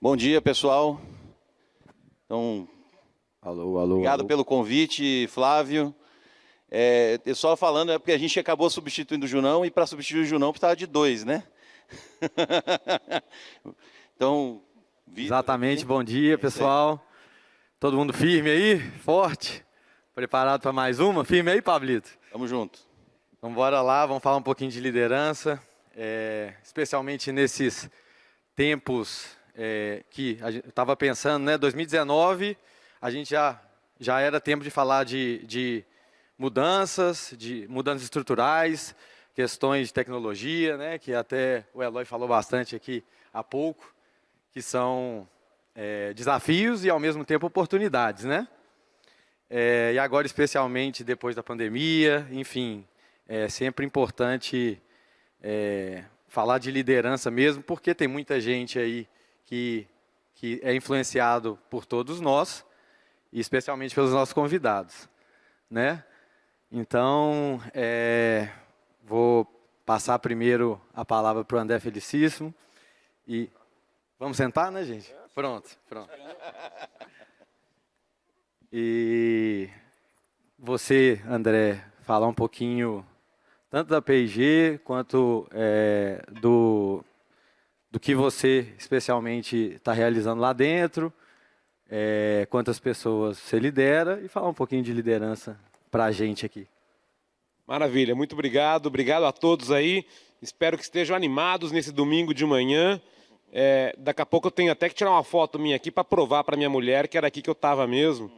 Bom dia, pessoal. Então, Alô. obrigado pelo convite, Flávio. Só falando, porque a gente acabou substituindo o Junão, e para substituir o Junão precisava de 2, né? Então, Exatamente, aqui. bom dia, pessoal. Todo mundo firme aí? Forte? Preparado para mais uma? Firme aí, Pablito? Tamo junto. Então, bora lá, vamos falar um pouquinho de liderança, especialmente nesses tempos que a gente estava pensando, né? 2019, a gente já era tempo de falar de mudanças estruturais, questões de tecnologia, né? Que até o Eloy falou bastante aqui há pouco, que são desafios e, ao mesmo tempo, oportunidades, né? E agora, especialmente depois da pandemia, enfim, é sempre importante falar de liderança mesmo, porque tem muita gente aí que é influenciado por todos nós, e especialmente pelos nossos convidados, né? Então, vou passar primeiro a palavra para o André Felicíssimo. E vamos sentar, né, gente? Pronto. E você, André, falar um pouquinho tanto da P&G quanto do que você especialmente está realizando lá dentro, quantas pessoas você lidera, e falar um pouquinho de liderança para a gente aqui. Maravilha, muito obrigado. Obrigado a todos aí. Espero que estejam animados nesse domingo de manhã. Daqui a pouco eu tenho até que tirar uma foto minha aqui para provar para minha mulher que era aqui que eu estava mesmo.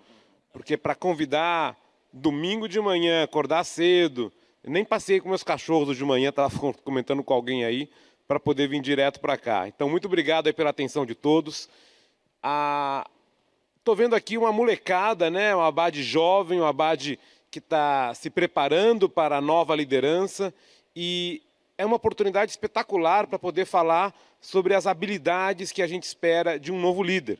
Porque para convidar domingo de manhã, acordar cedo, eu nem passei com meus cachorros de manhã, estava comentando com alguém aí, para poder vir direto para cá. Então, muito obrigado aí pela atenção de todos. Estou vendo aqui uma molecada, né? Uma Abade jovem, uma Abade que está se preparando para a nova liderança, e é uma oportunidade espetacular para poder falar sobre as habilidades que a gente espera de um novo líder.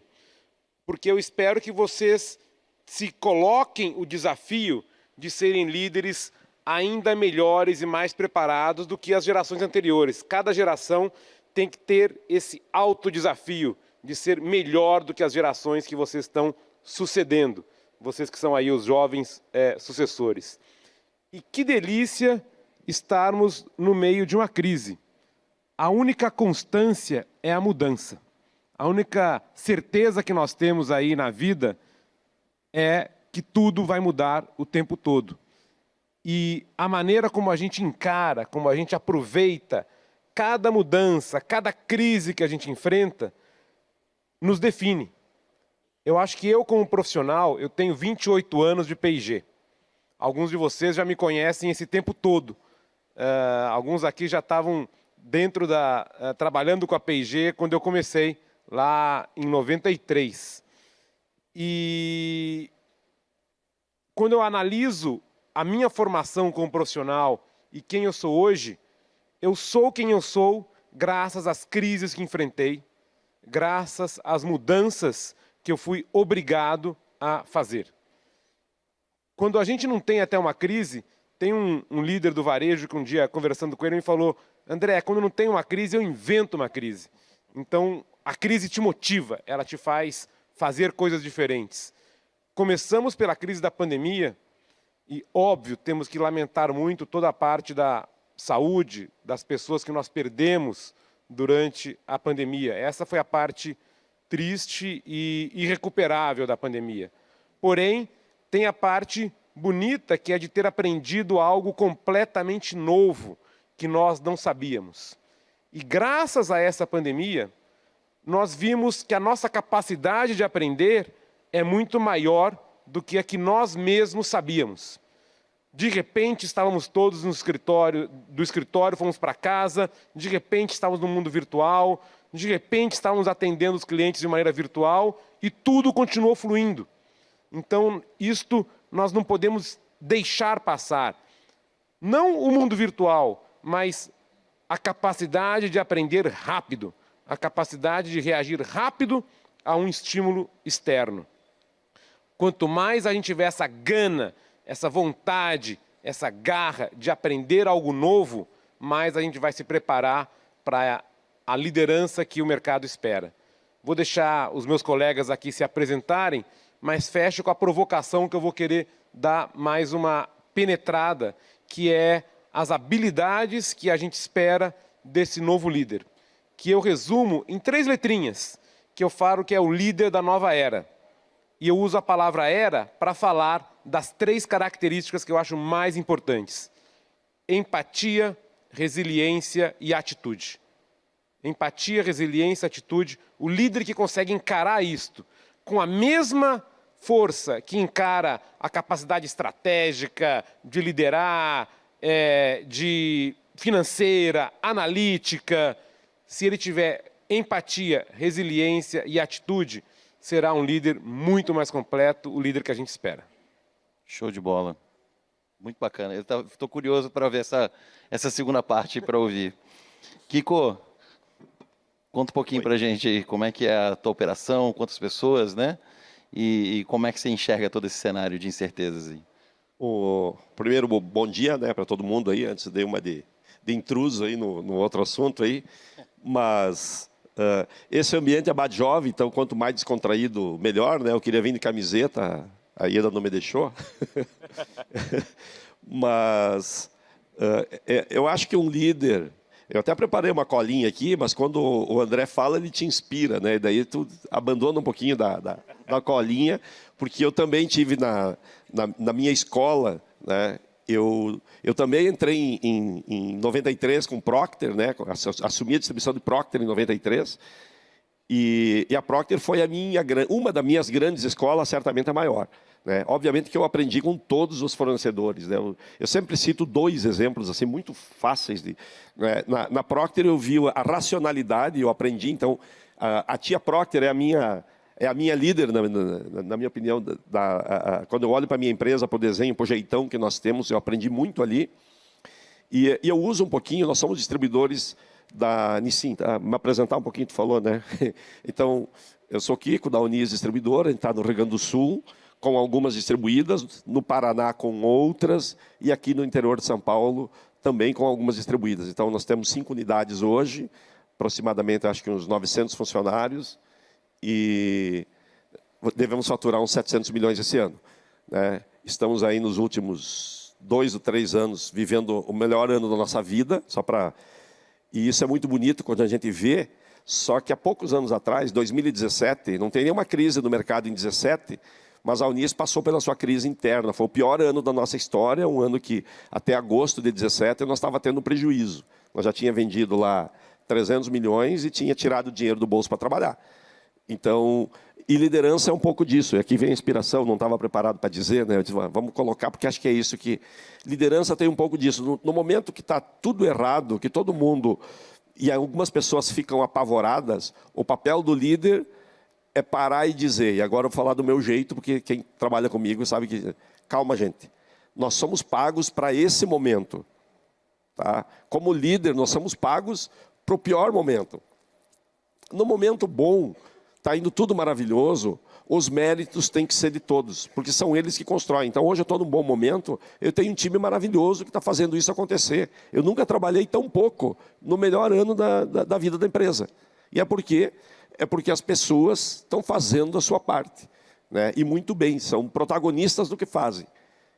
Porque eu espero que vocês se coloquem o desafio de serem líderes ainda melhores e mais preparados do que as gerações anteriores. Cada geração tem que ter esse alto desafio de ser melhor do que as gerações que vocês estão sucedendo. Vocês que são aí os jovens sucessores. E que delícia estarmos no meio de uma crise. A única constância é a mudança. A única certeza que nós temos aí na vida é que tudo vai mudar o tempo todo. E a maneira como a gente encara, como a gente aproveita cada mudança, cada crise que a gente enfrenta, nos define. Eu acho que eu, como profissional, eu tenho 28 anos de P&G. Alguns de vocês já me conhecem esse tempo todo. Alguns aqui já estavam dentro trabalhando com a P&G quando eu comecei lá em 93. E quando eu analiso a minha formação como profissional e quem eu sou hoje, eu sou quem eu sou graças às crises que enfrentei, graças às mudanças que eu fui obrigado a fazer. Quando a gente não tem até uma crise, tem um líder do varejo que um dia, conversando com ele, me falou: André, quando não tem uma crise, eu invento uma crise. Então, a crise te motiva, ela te faz fazer coisas diferentes. Começamos pela crise da pandemia, e, óbvio, temos que lamentar muito toda a parte da saúde, das pessoas que nós perdemos durante a pandemia. Essa foi a parte triste e irrecuperável da pandemia. Porém, tem a parte bonita, que é de ter aprendido algo completamente novo, que nós não sabíamos. E graças a essa pandemia, nós vimos que a nossa capacidade de aprender é muito maior do que a que nós mesmos sabíamos. De repente, estávamos todos no escritório, do escritório fomos para casa, de repente estávamos no mundo virtual, de repente estávamos atendendo os clientes de maneira virtual, e tudo continuou fluindo. Então, isto nós não podemos deixar passar. Não o mundo virtual, mas a capacidade de aprender rápido, a capacidade de reagir rápido a um estímulo externo. Quanto mais a gente tiver essa gana, essa vontade, essa garra de aprender algo novo, mais a gente vai se preparar para a liderança que o mercado espera. Vou deixar os meus colegas aqui se apresentarem, mas fecho com a provocação que eu vou querer dar mais uma penetrada, que é as habilidades que a gente espera desse novo líder, que eu resumo em 3 letrinhas, que eu falo que é o líder da nova era. E eu uso a palavra era para falar das 3 características que eu acho mais importantes: empatia, resiliência e atitude. Empatia, resiliência, atitude. O líder que consegue encarar isto com a mesma força que encara a capacidade estratégica de liderar, de financeira, analítica, se ele tiver empatia, resiliência e atitude, será um líder muito mais completo, o líder que a gente espera. Show de bola. Muito bacana. Eu estou curioso para ver essa segunda parte para ouvir. Kiko, conta um pouquinho para a gente aí como é que é a tua operação, quantas pessoas, né? E como é que você enxerga todo esse cenário de incertezas aí? Primeiro, bom dia, né, para todo mundo aí. Antes dei uma de intruso aí no outro assunto aí. Mas esse ambiente é mais jovem, então quanto mais descontraído, melhor, né? Eu queria vir de camiseta, a Ieda não me deixou. Mas eu acho que um líder... Eu até preparei uma colinha aqui, mas quando o André fala, ele te inspira, né? E daí tu abandona um pouquinho da colinha, porque eu também tive na minha escola, né? Eu também entrei em 93 com Procter, né? Assumi a distribuição de Procter em 93. E a Procter foi uma das minhas grandes escolas, certamente a maior. Né? Obviamente que eu aprendi com todos os fornecedores. Né? Eu sempre cito 2 exemplos assim muito fáceis. Né? Na Procter eu vi a racionalidade, eu aprendi. Então, a tia Procter é a minha líder, na minha opinião. Quando eu olho para a minha empresa, para o desenho, para o jeitão que nós temos, eu aprendi muito ali. E eu uso um pouquinho, nós somos distribuidores da Nissin. Tá? Me apresentar um pouquinho, tu falou, né? Então, eu sou Kiko, da Unis Distribuidora, a gente está no Rio Grande do Sul, com algumas distribuídas, no Paraná com outras, e aqui no interior de São Paulo também com algumas distribuídas. Então, nós temos 5 unidades hoje, aproximadamente, acho que uns 900 funcionários, e devemos faturar uns 700 milhões esse ano. Né? Estamos aí nos últimos 2 ou 3 anos vivendo o melhor ano da nossa vida, e isso é muito bonito quando a gente vê, só que há poucos anos atrás, 2017, não tem nenhuma crise no mercado em 2017, mas a Unis passou pela sua crise interna. Foi o pior ano da nossa história, um ano que até agosto de 2017 nós estava tendo prejuízo. Nós já tinha vendido lá 300 milhões e tinha tirado dinheiro do bolso para trabalhar. Então, e liderança é um pouco disso. E aqui vem a inspiração, não estava preparado para dizer, né? Eu disse, vamos colocar, porque acho que é isso que... Liderança tem um pouco disso. No momento que está tudo errado, que todo mundo... E algumas pessoas ficam apavoradas, o papel do líder é parar e dizer, e agora eu vou falar do meu jeito, porque quem trabalha comigo sabe que... Calma, gente. Nós somos pagos para esse momento. Tá? Como líder, nós somos pagos para o pior momento. No momento bom, está indo tudo maravilhoso, os méritos têm que ser de todos, porque são eles que constroem. Então, hoje eu estou num bom momento, eu tenho um time maravilhoso que está fazendo isso acontecer. Eu nunca trabalhei tão pouco no melhor ano da vida da empresa. E é porque as pessoas estão fazendo a sua parte. Né? E muito bem, são protagonistas do que fazem.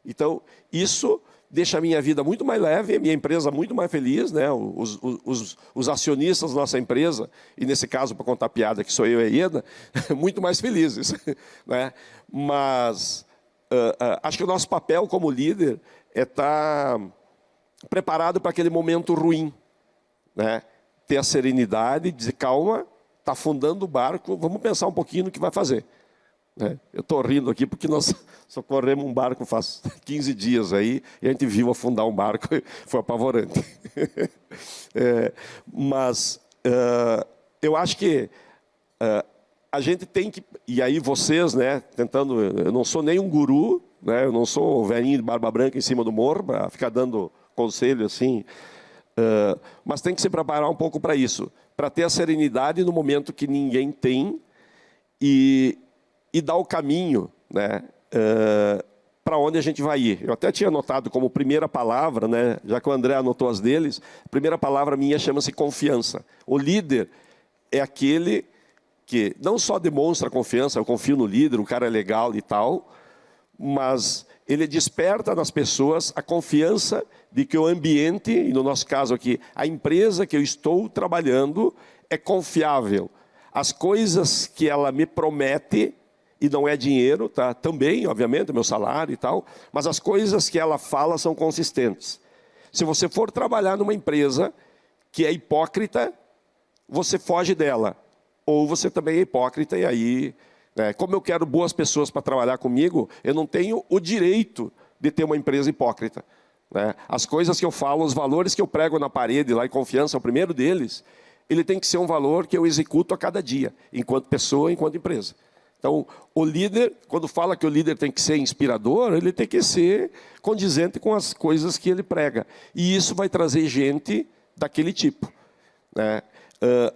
Então, isso deixa a minha vida muito mais leve, a minha empresa muito mais feliz, né? Os acionistas da nossa empresa, e nesse caso, para contar piada, que sou eu e a Ieda, muito mais felizes. Né? Mas acho que o nosso papel como líder é estar preparado para aquele momento ruim. Né? Ter a serenidade, dizer, calma, está afundando o barco, vamos pensar um pouquinho no que vai fazer. Eu estou rindo aqui porque nós socorremos um barco faz 15 dias aí, e a gente viu afundar um barco, foi apavorante. Mas eu acho que a gente tem que... E aí vocês, né, tentando... Eu não sou nem um guru, né, eu não sou o velhinho de barba branca em cima do morro, para ficar dando conselho assim... mas tem que se preparar um pouco para isso, para ter a serenidade no momento que ninguém tem e dar o caminho, né, para onde a gente vai ir. Eu até tinha anotado como primeira palavra, né, já que o André anotou as deles, a primeira palavra minha chama-se confiança. O líder é aquele que não só demonstra confiança, eu confio no líder, o cara é legal e tal, mas ele desperta nas pessoas a confiança de que o ambiente, e no nosso caso aqui, a empresa que eu estou trabalhando é confiável. As coisas que ela me promete, e não é dinheiro, tá? Também, obviamente, meu salário e tal, mas as coisas que ela fala são consistentes. Se você for trabalhar numa empresa que é hipócrita, você foge dela. Ou você também é hipócrita e aí, né, como eu quero boas pessoas para trabalhar comigo, eu não tenho o direito de ter uma empresa hipócrita. Né? As coisas que eu falo, os valores que eu prego na parede lá em confiança, o primeiro deles, ele tem que ser um valor que eu executo a cada dia, enquanto pessoa, enquanto empresa. Então, o líder, quando fala que o líder tem que ser inspirador, ele tem que ser condizente com as coisas que ele prega. E isso vai trazer gente daquele tipo. Né?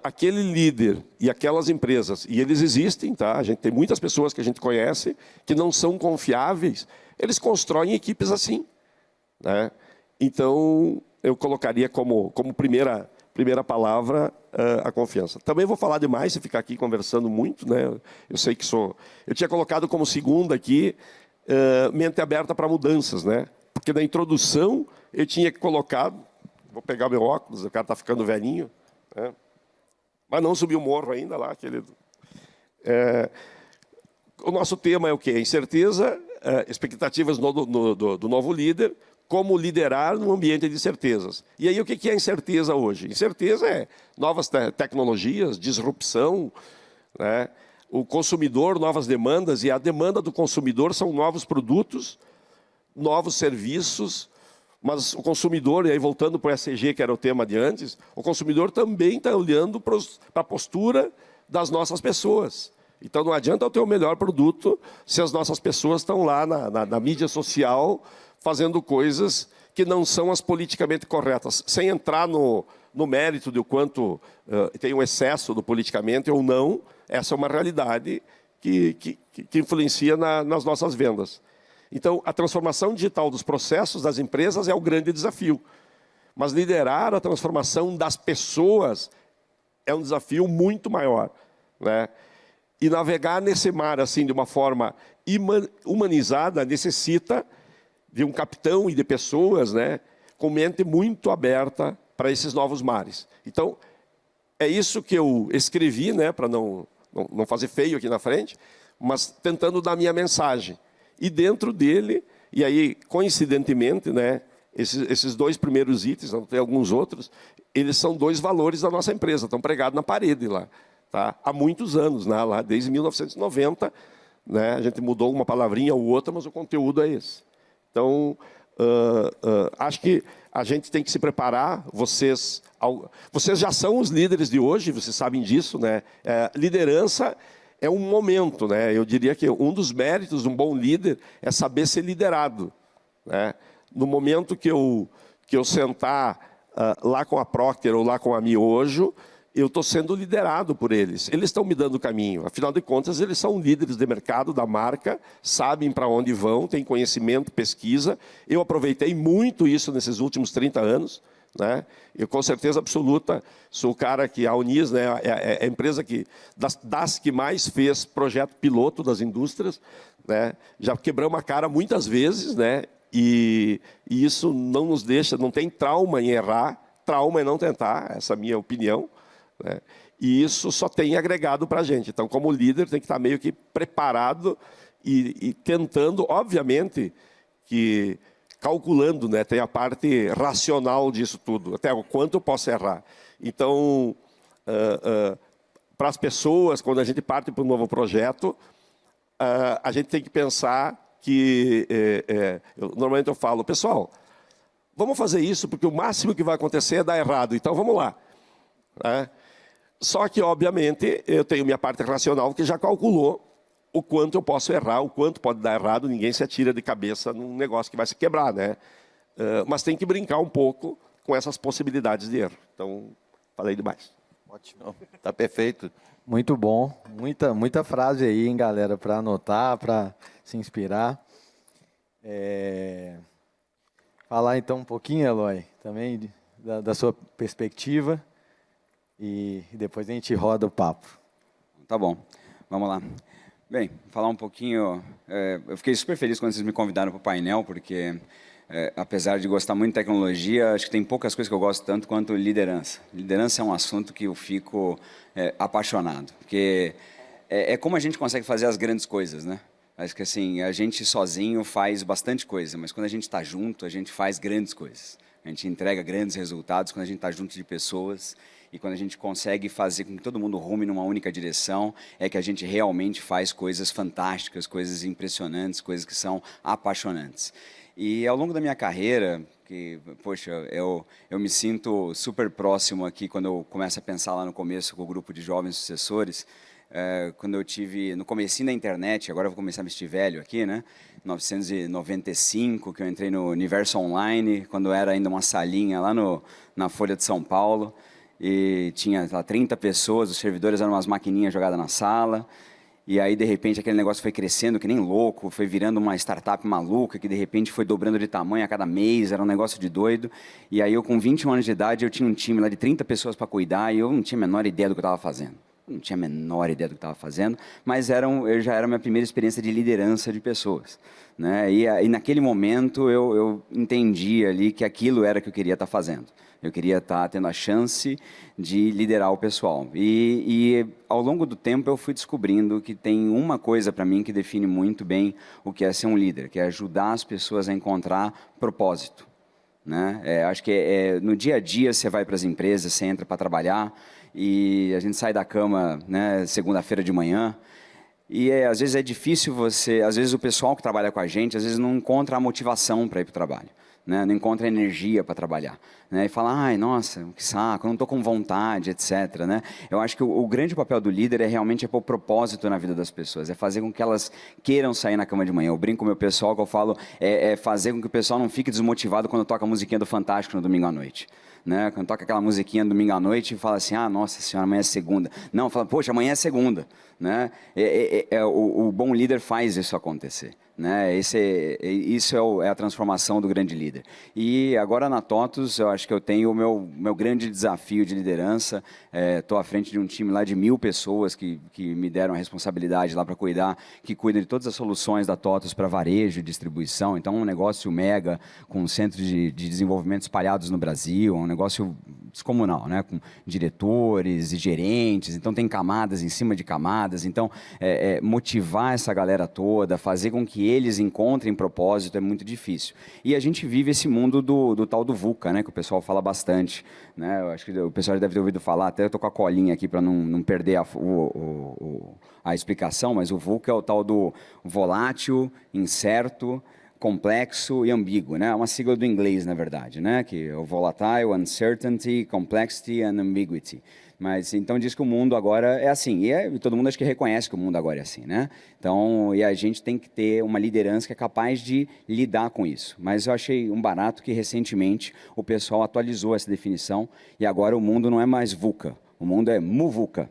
Aquele líder e aquelas empresas, e eles existem, tá? A gente tem muitas pessoas que a gente conhece que não são confiáveis, eles constroem equipes assim. Né? Então, eu colocaria como primeira palavra a confiança. Também vou falar demais se ficar aqui conversando muito, né? Eu sei que sou... Eu tinha colocado como segunda aqui, mente aberta para mudanças, né? Porque na introdução eu tinha colocado... Vou pegar meu óculos, o cara está ficando velhinho, né? Mas não subiu o morro ainda lá, querido. O nosso tema é o quê? Incerteza, expectativas do novo líder, como liderar num ambiente de incertezas. E aí, o que é incerteza hoje? Incerteza é novas tecnologias, disrupção, né? O consumidor, novas demandas, e a demanda do consumidor são novos produtos, novos serviços, mas o consumidor, e aí voltando para o ESG, que era o tema de antes, o consumidor também está olhando para a postura das nossas pessoas. Então, não adianta eu ter o melhor produto se as nossas pessoas estão lá na mídia social fazendo coisas que não são as politicamente corretas, sem entrar no mérito de o quanto tem um excesso do politicamente ou não. Essa é uma realidade que influencia nas nossas vendas. Então, a transformação digital dos processos das empresas é o grande desafio. Mas liderar a transformação das pessoas é um desafio muito maior. Né? E navegar nesse mar assim de uma forma humanizada necessita de um capitão e de pessoas, né, com mente muito aberta para esses novos mares. Então, é isso que eu escrevi, né, para não fazer feio aqui na frente, mas tentando dar minha mensagem. E dentro dele, e aí, coincidentemente, né, esses dois primeiros itens, não tem alguns outros, eles são dois valores da nossa empresa, estão pregados na parede lá. Tá? Há muitos anos, né, lá, desde 1990, né, a gente mudou uma palavrinha ou outra, mas o conteúdo é esse. Então, acho que a gente tem que se preparar. Vocês já são os líderes de hoje, vocês sabem disso. Né? Liderança é um momento. Né? Eu diria que um dos méritos de um bom líder é saber ser liderado. Né? No momento que eu sentar lá com a Procter ou lá com a Miojo, eu estou sendo liderado por eles. Eles estão me dando o caminho. Afinal de contas, eles são líderes de mercado da marca, sabem para onde vão, têm conhecimento, pesquisa. Eu aproveitei muito isso nesses últimos 30 anos. Né? Eu, com certeza absoluta, sou o cara que a Unis, né, é a empresa das que mais fez projeto piloto das indústrias. Né? Já quebramos a cara muitas vezes, né? E isso não nos deixa, não tem trauma em errar, trauma em não tentar, essa é a minha opinião. Né? E isso só tem agregado para a gente. Então, como líder, tem que estar meio que preparado e tentando, obviamente, que calculando, né? Tem a parte racional disso tudo, até o quanto eu posso errar. Então, para as pessoas, quando a gente parte para um novo projeto, a gente tem que pensar que, normalmente eu falo, pessoal, vamos fazer isso, porque o máximo que vai acontecer é dar errado, então vamos lá. Né? Só que, obviamente, eu tenho minha parte racional que já calculou o quanto eu posso errar, o quanto pode dar errado, ninguém se atira de cabeça num negócio que vai se quebrar. Né? Mas tem que brincar um pouco com essas possibilidades de erro. Então, falei demais. Ótimo, está perfeito. Muito bom, muita frase aí, hein, galera, para anotar, para se inspirar. Falar então um pouquinho, Eloy, também da sua perspectiva, e depois a gente roda o papo. Tá bom. Vamos lá. Bem, falar um pouquinho... eu fiquei super feliz quando vocês me convidaram para o painel, porque, apesar de gostar muito de tecnologia, acho que tem poucas coisas que eu gosto tanto quanto liderança. Liderança é um assunto que eu fico apaixonado, porque é como a gente consegue fazer as grandes coisas, né? Acho que assim, a gente sozinho faz bastante coisa, mas quando a gente está junto, a gente faz grandes coisas. A gente entrega grandes resultados quando a gente está junto de pessoas. E quando a gente consegue fazer com que todo mundo rume numa única direção, é que a gente realmente faz coisas fantásticas, coisas impressionantes, coisas que são apaixonantes. E ao longo da minha carreira, que, poxa, eu me sinto super próximo aqui quando eu começo a pensar lá no começo com o grupo de jovens sucessores, quando eu tive no comecinho da internet, agora eu vou começar a me vestir velho aqui, né? 1995, que eu entrei no Universo Online, quando era ainda uma salinha lá na Folha de São Paulo. E tinha lá 30 pessoas, os servidores eram umas maquininhas jogadas na sala, e aí, de repente, aquele negócio foi crescendo que nem louco, foi virando uma startup maluca, que de repente foi dobrando de tamanho a cada mês, era um negócio de doido. E aí, eu com 21 anos de idade, eu tinha um time lá de 30 pessoas para cuidar, e eu não tinha a menor ideia do que eu estava fazendo. Não tinha a menor ideia do que estava fazendo, mas já era a minha primeira experiência de liderança de pessoas, né? E naquele momento, eu entendi ali que aquilo era o que eu queria estar fazendo. Eu queria estar tendo a chance de liderar o pessoal. E ao longo do tempo eu fui descobrindo que tem uma coisa para mim que define muito bem o que é ser um líder, que é ajudar as pessoas a encontrar propósito, né? Acho que no dia a dia você vai para as empresas, você entra para trabalhar e a gente sai da cama, né, segunda-feira de manhã. E às vezes é difícil às vezes o pessoal que trabalha com a gente, às vezes não encontra a motivação para ir para o trabalho. Né, não encontra energia para trabalhar, né, e fala, ai, nossa, que saco, eu não estou com vontade, etc. Né? Eu acho que o grande papel do líder é realmente pôr propósito na vida das pessoas, é fazer com que elas queiram sair na cama de manhã. Eu brinco com o meu pessoal, que eu falo, é fazer com que o pessoal não fique desmotivado quando toca a musiquinha do Fantástico no domingo à noite. Né? Quando toca aquela musiquinha no domingo à noite e fala assim, ah, nossa senhora, amanhã é segunda. Não, fala, poxa, amanhã é segunda. Né? O bom líder faz isso acontecer. Né? Isso é a transformação do grande líder. E agora na TOTUS, eu acho que eu tenho o meu grande desafio de liderança. Estou à frente de um time lá de 1000 pessoas que me deram a responsabilidade lá para cuidar, que cuida de todas as soluções da TOTUS para varejo e distribuição. Então, um negócio mega, com centros de desenvolvimento espalhados no Brasil, um negócio descomunal, né? Com diretores e gerentes. Então, tem camadas em cima de camadas. Então, motivar essa galera toda, fazer com que eles encontrem propósito é muito difícil. E a gente vive esse mundo do tal do VUCA, né, que o pessoal fala bastante. Né? Eu acho que o pessoal deve ter ouvido falar, até eu estou com a colinha aqui para não perder a explicação, mas o VUCA é o tal do volátil, incerto, complexo e ambíguo, né? É uma sigla do inglês, na verdade, né? Que é o volatile, uncertainty, complexity and ambiguity. Mas então diz que o mundo agora é assim, e todo mundo acho que reconhece que o mundo agora é assim, né? Então, e a gente tem que ter uma liderança que é capaz de lidar com isso. Mas eu achei um barato que recentemente o pessoal atualizou essa definição e agora o mundo não é mais VUCA, o mundo é MUVUCA.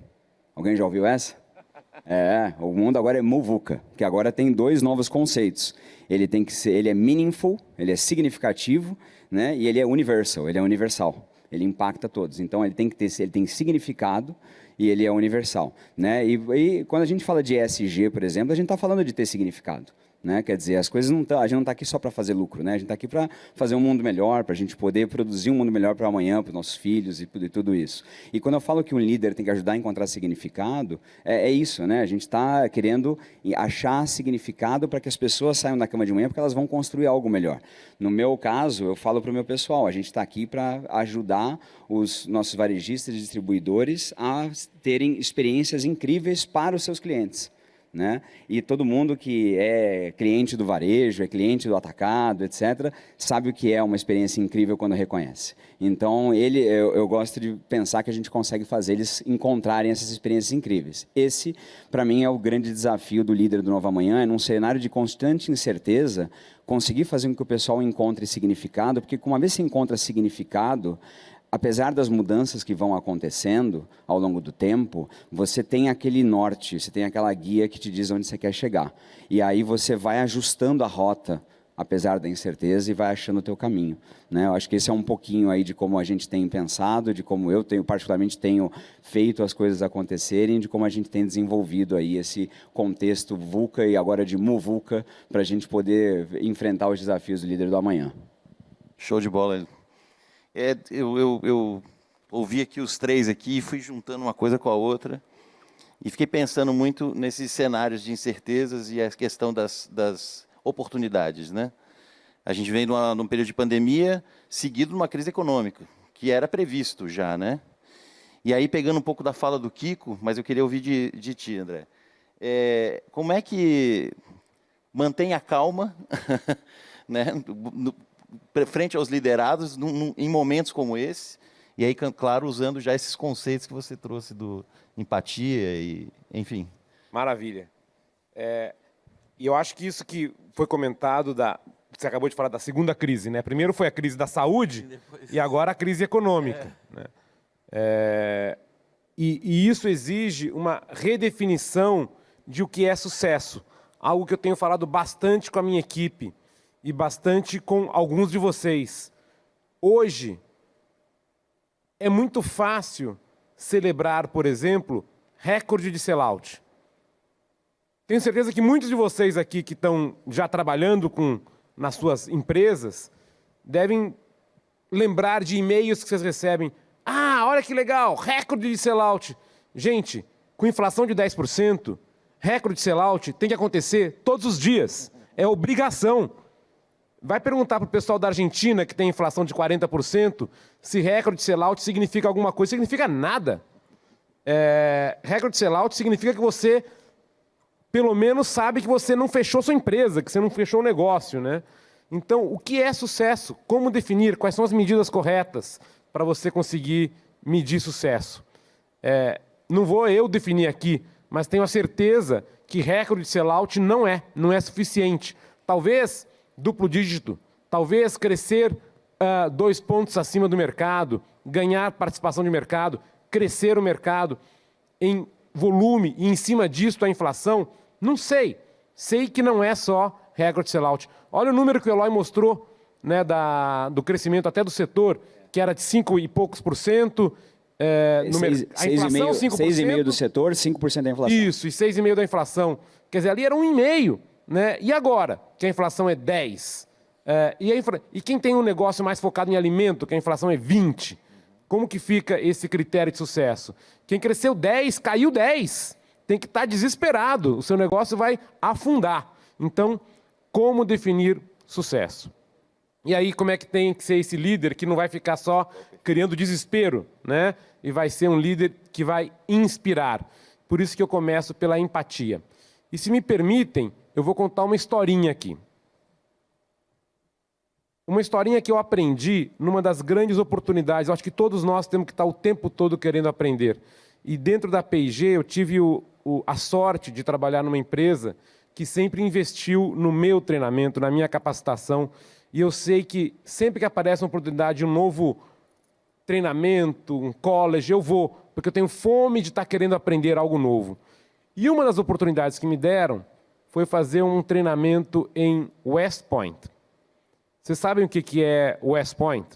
Alguém já ouviu essa? O mundo agora é MUVUCA, que agora tem 2 novos conceitos. Ele é meaningful, ele é significativo, né? E ele é universal, ele é universal. Ele impacta todos. Então, ele tem significado e ele é universal. Né? E quando a gente fala de ESG, por exemplo, a gente está falando de ter significado. Né? Quer dizer, as coisas a gente não está aqui só para fazer lucro, né? A gente está aqui para fazer um mundo melhor, para a gente poder produzir um mundo melhor para amanhã, para os nossos filhos e tudo isso. E quando eu falo que um líder tem que ajudar a encontrar significado, é isso, né? A gente está querendo achar significado para que as pessoas saiam da cama de manhã, porque elas vão construir algo melhor. No meu caso, eu falo para o meu pessoal, a gente está aqui para ajudar os nossos varejistas e distribuidores a terem experiências incríveis para os seus clientes. Né? E todo mundo que é cliente do varejo, é cliente do atacado, etc., sabe o que é uma experiência incrível quando reconhece. Então, eu gosto de pensar que a gente consegue fazer eles encontrarem essas experiências incríveis. Esse, para mim, é o grande desafio do líder do Novo Amanhã, num cenário de constante incerteza, conseguir fazer com que o pessoal encontre significado, porque uma vez que você encontra significado, apesar das mudanças que vão acontecendo ao longo do tempo, você tem aquele norte, você tem aquela guia que te diz onde você quer chegar. E aí você vai ajustando a rota apesar da incerteza, e vai achando o teu caminho, né? Eu acho que esse é um pouquinho aí de como a gente tem pensado, de como eu particularmente tenho feito as coisas acontecerem, de como a gente tem desenvolvido aí esse contexto VUCA e agora de MUVUCA para a gente poder enfrentar os desafios do líder do amanhã. Show de bola. Eu ouvi aqui os três aqui e fui juntando uma coisa com a outra e fiquei pensando muito nesses cenários de incertezas e a questão das oportunidades, né? A gente vem num período de pandemia seguido de uma crise econômica, que era previsto já, né? E aí, pegando um pouco da fala do Kiko, mas eu queria ouvir de ti, André. Como é que mantém a calma né, frente aos liderados em momentos como esse? E aí, claro, usando já esses conceitos que você trouxe do empatia e, enfim. Maravilha. E eu acho que isso que foi comentado, você acabou de falar da segunda crise, né? Primeiro foi a crise da saúde e agora a crise econômica. Né? E isso exige uma redefinição de o que é sucesso. Algo que eu tenho falado bastante com a minha equipe e bastante com alguns de vocês. Hoje, é muito fácil celebrar, por exemplo, recorde de sellout. Tenho certeza que muitos de vocês aqui que estão já trabalhando nas suas empresas devem lembrar de e-mails que vocês recebem. Ah, olha que legal, recorde de sellout. Gente, com inflação de 10%, recorde de sellout tem que acontecer todos os dias. É obrigação. Vai perguntar para o pessoal da Argentina, que tem inflação de 40%, se recorde de sellout significa alguma coisa. Significa nada. Recorde de sellout significa que você, pelo menos, sabe que você não fechou sua empresa, que você não fechou o negócio, né? Então, o que é sucesso? Como definir? Quais são as medidas corretas para você conseguir medir sucesso? Não vou eu definir aqui, mas tenho a certeza que recorde de sellout não é suficiente. Talvez duplo dígito, talvez crescer 2 pontos acima do mercado, ganhar participação de mercado, crescer o mercado em volume e em cima disso a inflação, não sei. Sei que não é só recorde de sellout. Olha o número que o Eloy mostrou, né, do crescimento até do setor, que era de 5 e poucos por cento. A inflação 5%. 6,5% do setor, 5% da inflação. Isso, e 6,5% da inflação. Quer dizer, ali era 1,5%. Né? E agora, que a inflação é 10%? E quem tem um negócio mais focado em alimento, que a inflação é 20%? Como que fica esse critério de sucesso? Quem cresceu 10%, caiu 10%. Tem que estar desesperado, o seu negócio vai afundar. Então, como definir sucesso? E aí, como é que tem que ser esse líder que não vai ficar só criando desespero, né? E vai ser um líder que vai inspirar. Por isso que eu começo pela empatia. E se me permitem, eu vou contar uma historinha aqui. Uma historinha que eu aprendi numa das grandes oportunidades. Eu acho que todos nós temos que estar o tempo todo querendo aprender. E dentro da P&G eu tive a sorte de trabalhar numa empresa que sempre investiu no meu treinamento, na minha capacitação. E eu sei que sempre que aparece uma oportunidade, um novo treinamento, um college, eu vou, porque eu tenho fome de estar querendo aprender algo novo. E uma das oportunidades que me deram foi fazer um treinamento em West Point. Vocês sabem o que é West Point?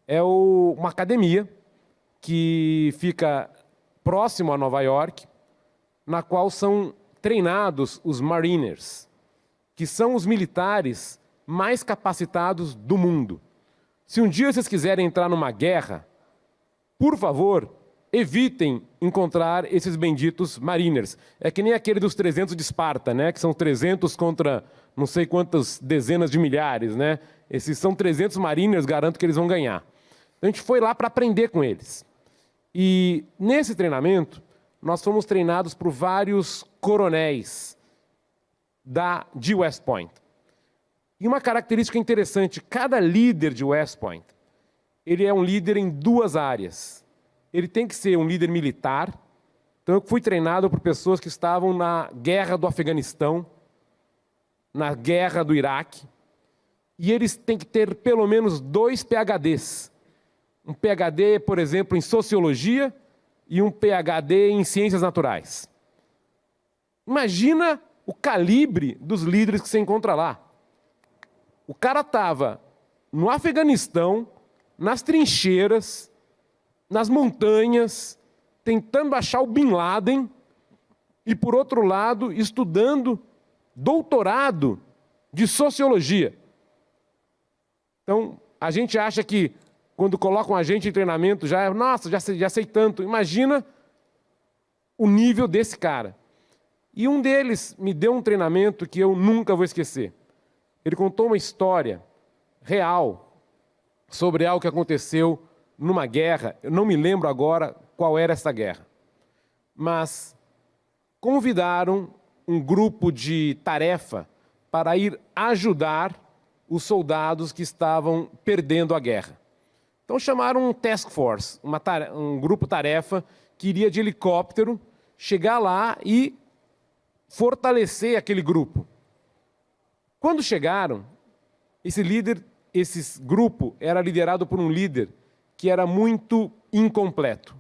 É uma academia que fica próximo a Nova York, na qual são treinados os Mariners, que são os militares mais capacitados do mundo. Se um dia vocês quiserem entrar numa guerra, por favor, evitem encontrar esses benditos Mariners. É que nem aquele dos 300 de Esparta, né? Que são 300 contra não sei quantas dezenas de milhares, né? Esses são 300 Mariners, garanto que eles vão ganhar. Então, a gente foi lá para aprender com eles. E nesse treinamento, nós fomos treinados por vários coronéis de West Point. E uma característica interessante, cada líder de West Point, ele é um líder em 2 áreas. Ele tem que ser um líder militar. Então, eu fui treinado por pessoas que estavam na guerra do Afeganistão, na guerra do Iraque, e eles têm que ter pelo menos 2 PhDs. Um PhD, por exemplo, em Sociologia e um PhD em Ciências Naturais. Imagina o calibre dos líderes que você encontra lá. O cara estava no Afeganistão, nas trincheiras, nas montanhas, tentando achar o Bin Laden e, por outro lado, estudando doutorado de sociologia. Então, a gente acha que quando colocam a gente em treinamento, nossa, já sei tanto. Imagina o nível desse cara. E um deles me deu um treinamento que eu nunca vou esquecer. Ele contou uma história real sobre algo que aconteceu numa guerra. Eu não me lembro agora qual era essa guerra. Mas convidaram um grupo de tarefa para ir ajudar os soldados que estavam perdendo a guerra. Então chamaram um task force, um grupo tarefa que iria de helicóptero chegar lá e fortalecer aquele grupo. Quando chegaram, esse grupo era liderado por um líder que era muito incompleto.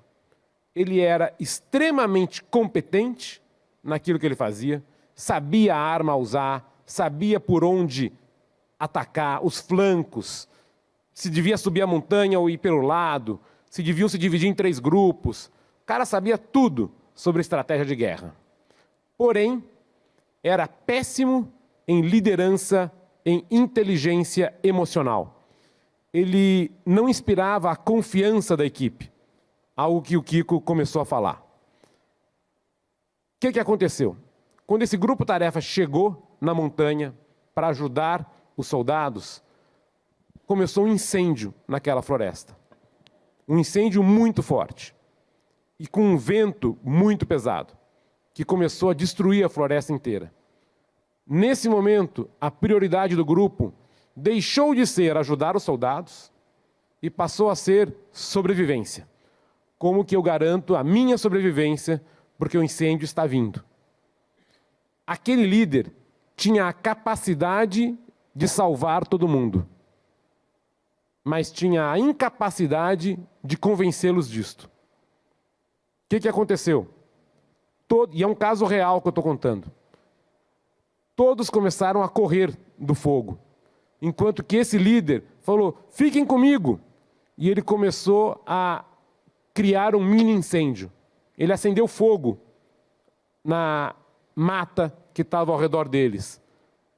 Ele era extremamente competente naquilo que ele fazia, sabia a arma a usar, sabia por onde atacar, os flancos, se devia subir a montanha ou ir pelo lado, se deviam se dividir em 3 grupos. O cara sabia tudo sobre estratégia de guerra. Porém, era péssimo em liderança, em inteligência emocional. Ele não inspirava a confiança da equipe, algo que o Kiko começou a falar. O que aconteceu? Quando esse grupo tarefa chegou na montanha para ajudar os soldados, começou um incêndio naquela floresta. Um incêndio muito forte e com um vento muito pesado, que começou a destruir a floresta inteira. Nesse momento, a prioridade do grupo deixou de ser ajudar os soldados e passou a ser sobrevivência. Como que eu garanto a minha sobrevivência porque o incêndio está vindo? Aquele líder tinha a capacidade de salvar todo mundo, mas tinha a incapacidade de convencê-los disto. O que aconteceu? E é um caso real que eu estou contando. Todos começaram a correr do fogo, enquanto que esse líder falou, fiquem comigo. E ele começou a criar um mini incêndio. Ele acendeu fogo na mata que estava ao redor deles.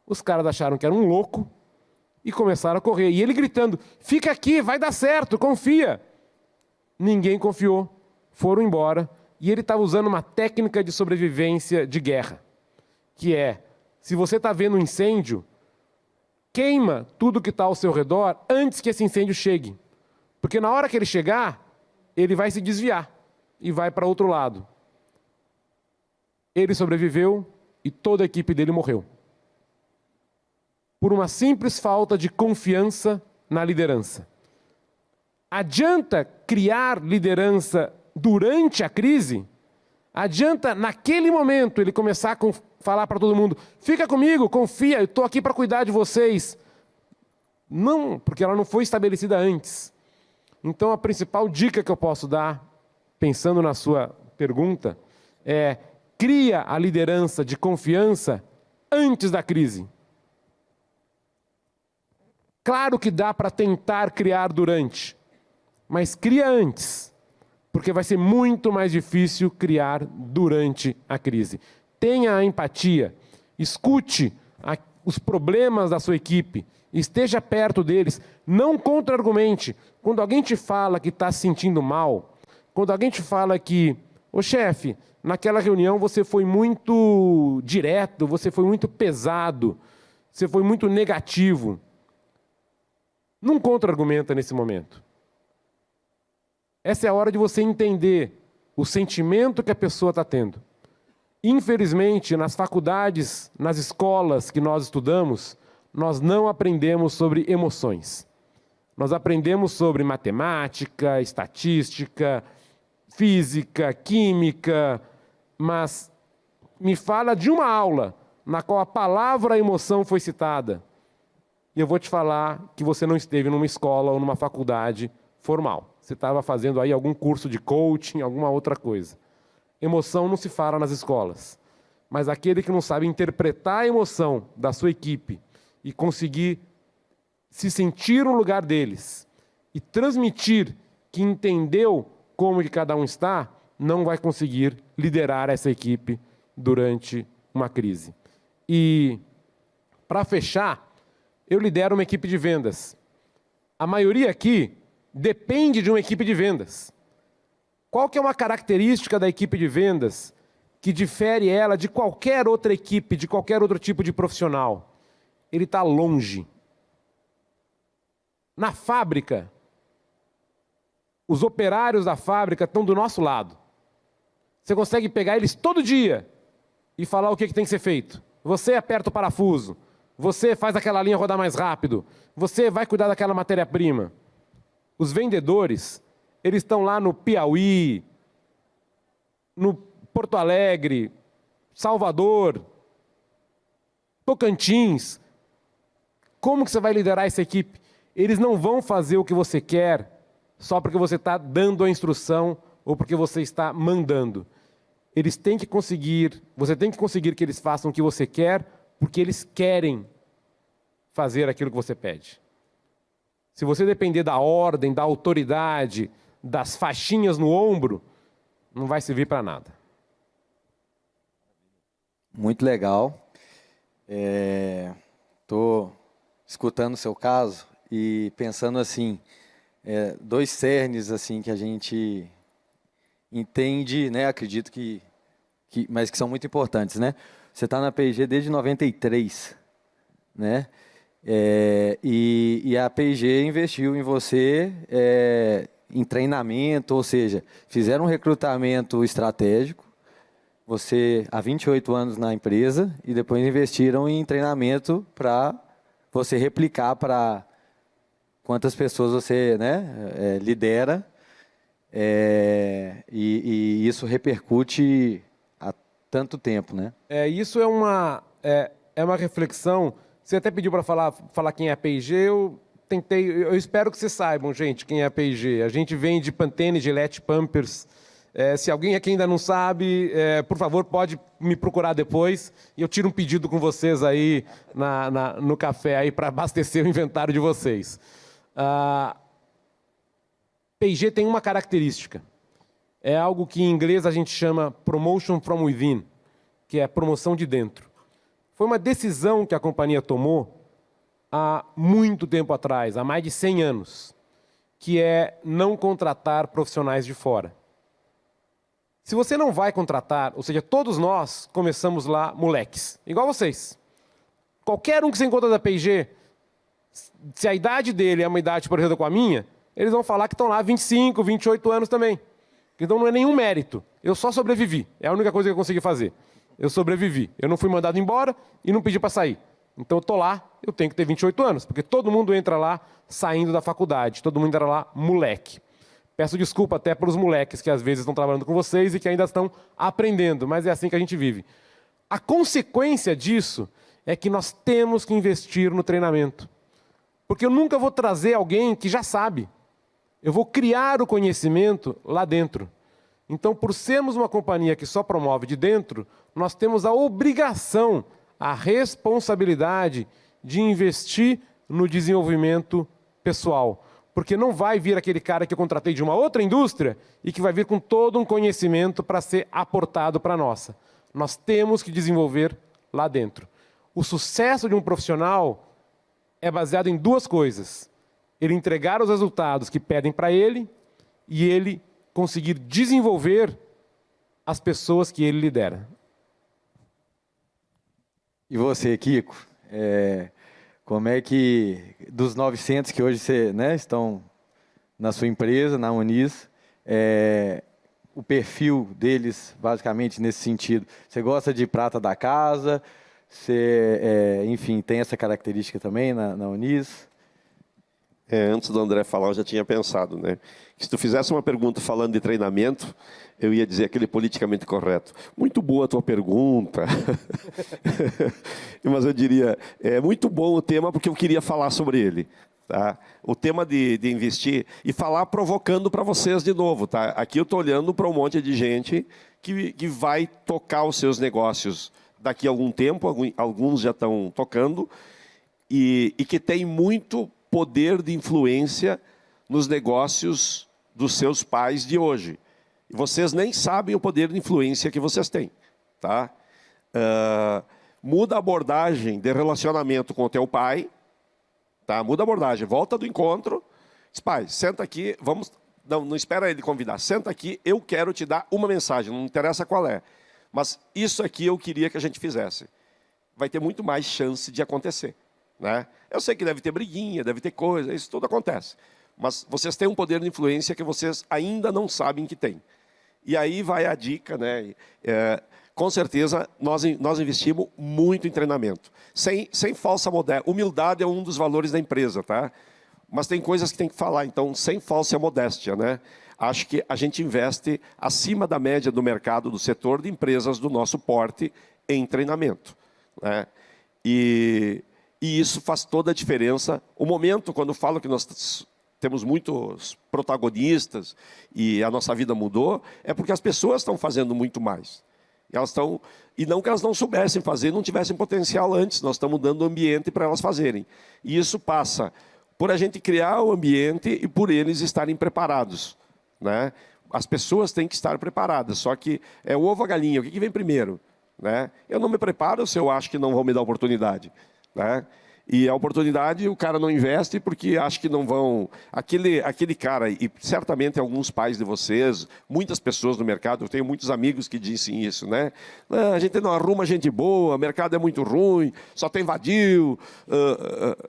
Os caras acharam que era um louco e começaram a correr. E ele gritando, fica aqui, vai dar certo, confia. Ninguém confiou, foram embora. E ele estava usando uma técnica de sobrevivência de guerra, que é, se você está vendo um incêndio, queima tudo que está ao seu redor antes que esse incêndio chegue. Porque na hora que ele chegar, ele vai se desviar e vai para outro lado. Ele sobreviveu e toda a equipe dele morreu. Por uma simples falta de confiança na liderança. Adianta criar liderança durante a crise? Adianta, naquele momento, ele começar a falar para todo mundo, fica comigo, confia, eu estou aqui para cuidar de vocês. Não, porque ela não foi estabelecida antes. Então, a principal dica que eu posso dar, pensando na sua pergunta, é cria a liderança de confiança antes da crise. Claro que dá para tentar criar durante, mas cria antes, porque vai ser muito mais difícil criar durante a crise. Tenha a empatia, escute os problemas da sua equipe, esteja perto deles, não contra-argumente. Quando alguém te fala que está se sentindo mal, quando alguém te fala que, ô chefe, naquela reunião você foi muito direto, você foi muito pesado, você foi muito negativo. Não contra-argumenta nesse momento. Essa é a hora de você entender o sentimento que a pessoa está tendo. Infelizmente, nas faculdades, nas escolas que nós estudamos, nós não aprendemos sobre emoções. Nós aprendemos sobre matemática, estatística, física, química, mas me fala de uma aula na qual a palavra emoção foi citada. E eu vou te falar que você não esteve numa escola ou numa faculdade formal. Você estava fazendo aí algum curso de coaching, alguma outra coisa. Emoção não se fala nas escolas. Mas aquele que não sabe interpretar a emoção da sua equipe e conseguir se sentir no lugar deles e transmitir que entendeu como que cada um está, não vai conseguir liderar essa equipe durante uma crise. E, para fechar, eu lidero uma equipe de vendas. A maioria aqui depende de uma equipe de vendas. Qual que é uma característica da equipe de vendas que difere ela de qualquer outra equipe, de qualquer outro tipo de profissional? Ele está longe. Na fábrica, os operários da fábrica estão do nosso lado. Você consegue pegar eles todo dia e falar o que tem que ser feito. Você aperta o parafuso, você faz aquela linha rodar mais rápido, você vai cuidar daquela matéria-prima. Os vendedores, eles estão lá no Piauí, no Porto Alegre, Salvador, Tocantins. Como que você vai liderar essa equipe? Eles não vão fazer o que você quer só porque você está dando a instrução ou porque você está mandando. Eles têm que conseguir, você tem que conseguir que eles façam o que você quer, porque eles querem fazer aquilo que você pede. Se você depender da ordem, da autoridade, das faixinhas no ombro, não vai servir para nada. Muito legal. Estou escutando o seu caso e pensando assim, dois cernes assim que a gente entende, né? Acredito mas que são muito importantes, né? Você está na P&G desde 93, né? E a P&G investiu em você em treinamento, ou seja, fizeram um recrutamento estratégico. Você há 28 anos na empresa e depois investiram em treinamento para você replicar para quantas pessoas você, né, lidera. E isso repercute há tanto tempo, né? Isso é uma reflexão. Você até pediu para falar quem é a P&G, eu espero que vocês saibam, gente, quem é a P&G. A gente vende Pantene, Gillette, Pampers. Se alguém aqui ainda não sabe, por favor, pode me procurar depois e eu tiro um pedido com vocês aí no café aí para abastecer o inventário de vocês. P&G tem uma característica. É algo que em inglês a gente chama promotion from within, que é promoção de dentro. Foi uma decisão que a companhia tomou há muito tempo atrás, há mais de 100 anos, que é não contratar profissionais de fora. Se você não vai contratar, ou seja, todos nós começamos lá moleques, igual vocês. Qualquer um que você encontra da P&G, se a idade dele é uma idade parecida com a minha, eles vão falar que estão lá 25, 28 anos também. Então não é nenhum mérito. Eu só sobrevivi. É a única coisa que eu consegui fazer. Eu sobrevivi. Eu não fui mandado embora e não pedi para sair. Então eu estou lá, eu tenho que ter 28 anos, porque todo mundo entra lá saindo da faculdade. Todo mundo entra lá moleque. Peço desculpa até para os moleques que às vezes estão trabalhando com vocês e que ainda estão aprendendo, mas é assim que a gente vive. A consequência disso é que nós temos que investir no treinamento. Porque eu nunca vou trazer alguém que já sabe. Eu vou criar o conhecimento lá dentro. Então, por sermos uma companhia que só promove de dentro, nós temos a obrigação, a responsabilidade de investir no desenvolvimento pessoal. Porque não vai vir aquele cara que eu contratei de uma outra indústria e que vai vir com todo um conhecimento para ser aportado para a nossa. Nós temos que desenvolver lá dentro. O sucesso de um profissional é baseado em duas coisas. Ele entregar os resultados que pedem para ele e ele conseguir desenvolver as pessoas que ele lidera. E você, Kiko? Como é que, dos 900 que hoje estão na sua empresa, na Unis, o perfil deles, basicamente, nesse sentido? Você gosta de prata da casa? Você, enfim, tem essa característica também na Unis? Antes do André falar, eu já tinha pensado, né? Que se tu fizesse uma pergunta falando de treinamento, eu ia dizer aquele politicamente correto. Muito boa a tua pergunta. Mas eu diria, é muito bom o tema porque eu queria falar sobre ele. Tá? O tema de investir e falar provocando para vocês de novo. Tá? Aqui eu estou olhando para um monte de gente que vai tocar os seus negócios daqui a algum tempo, alguns já estão tocando, e que tem muito poder de influência nos negócios dos seus pais de hoje. E vocês nem sabem o poder de influência que vocês têm. Tá? Muda a abordagem de relacionamento com o teu pai. Tá? Muda a abordagem. Volta do encontro. Diz, pai, senta aqui. Vamos... Não espera ele convidar. Senta aqui, eu quero te dar uma mensagem. Não interessa qual é. Mas isso aqui eu queria que a gente fizesse. Vai ter muito mais chance de acontecer. Né? Eu sei que deve ter briguinha, deve ter coisa. Isso tudo acontece. Mas vocês têm um poder de influência que vocês ainda não sabem que têm. E aí vai a dica, né? Com certeza, nós investimos muito em treinamento. Sem falsa modéstia. Humildade é um dos valores da empresa, tá? Mas tem coisas que tem que falar, então, sem falsa modéstia, né? Acho que a gente investe acima da média do mercado, do setor de empresas do nosso porte em treinamento. Né? E isso faz toda a diferença. O momento, quando eu falo que nós temos muitos protagonistas e a nossa vida mudou, é porque as pessoas estão fazendo muito mais. E não que elas não soubessem fazer, não tivessem potencial antes, nós estamos dando o ambiente para elas fazerem. E isso passa por a gente criar o ambiente e por eles estarem preparados. Né? As pessoas têm que estar preparadas, só que é o ovo ou a galinha, o que vem primeiro? Né? Eu não me preparo se eu acho que não vão me dar oportunidade. Né? E a oportunidade o cara não investe porque acha que não vão... Aquele cara, e certamente alguns pais de vocês, muitas pessoas no mercado, eu tenho muitos amigos que dizem isso, né? A gente não arruma gente boa, o mercado é muito ruim, só tem vadio.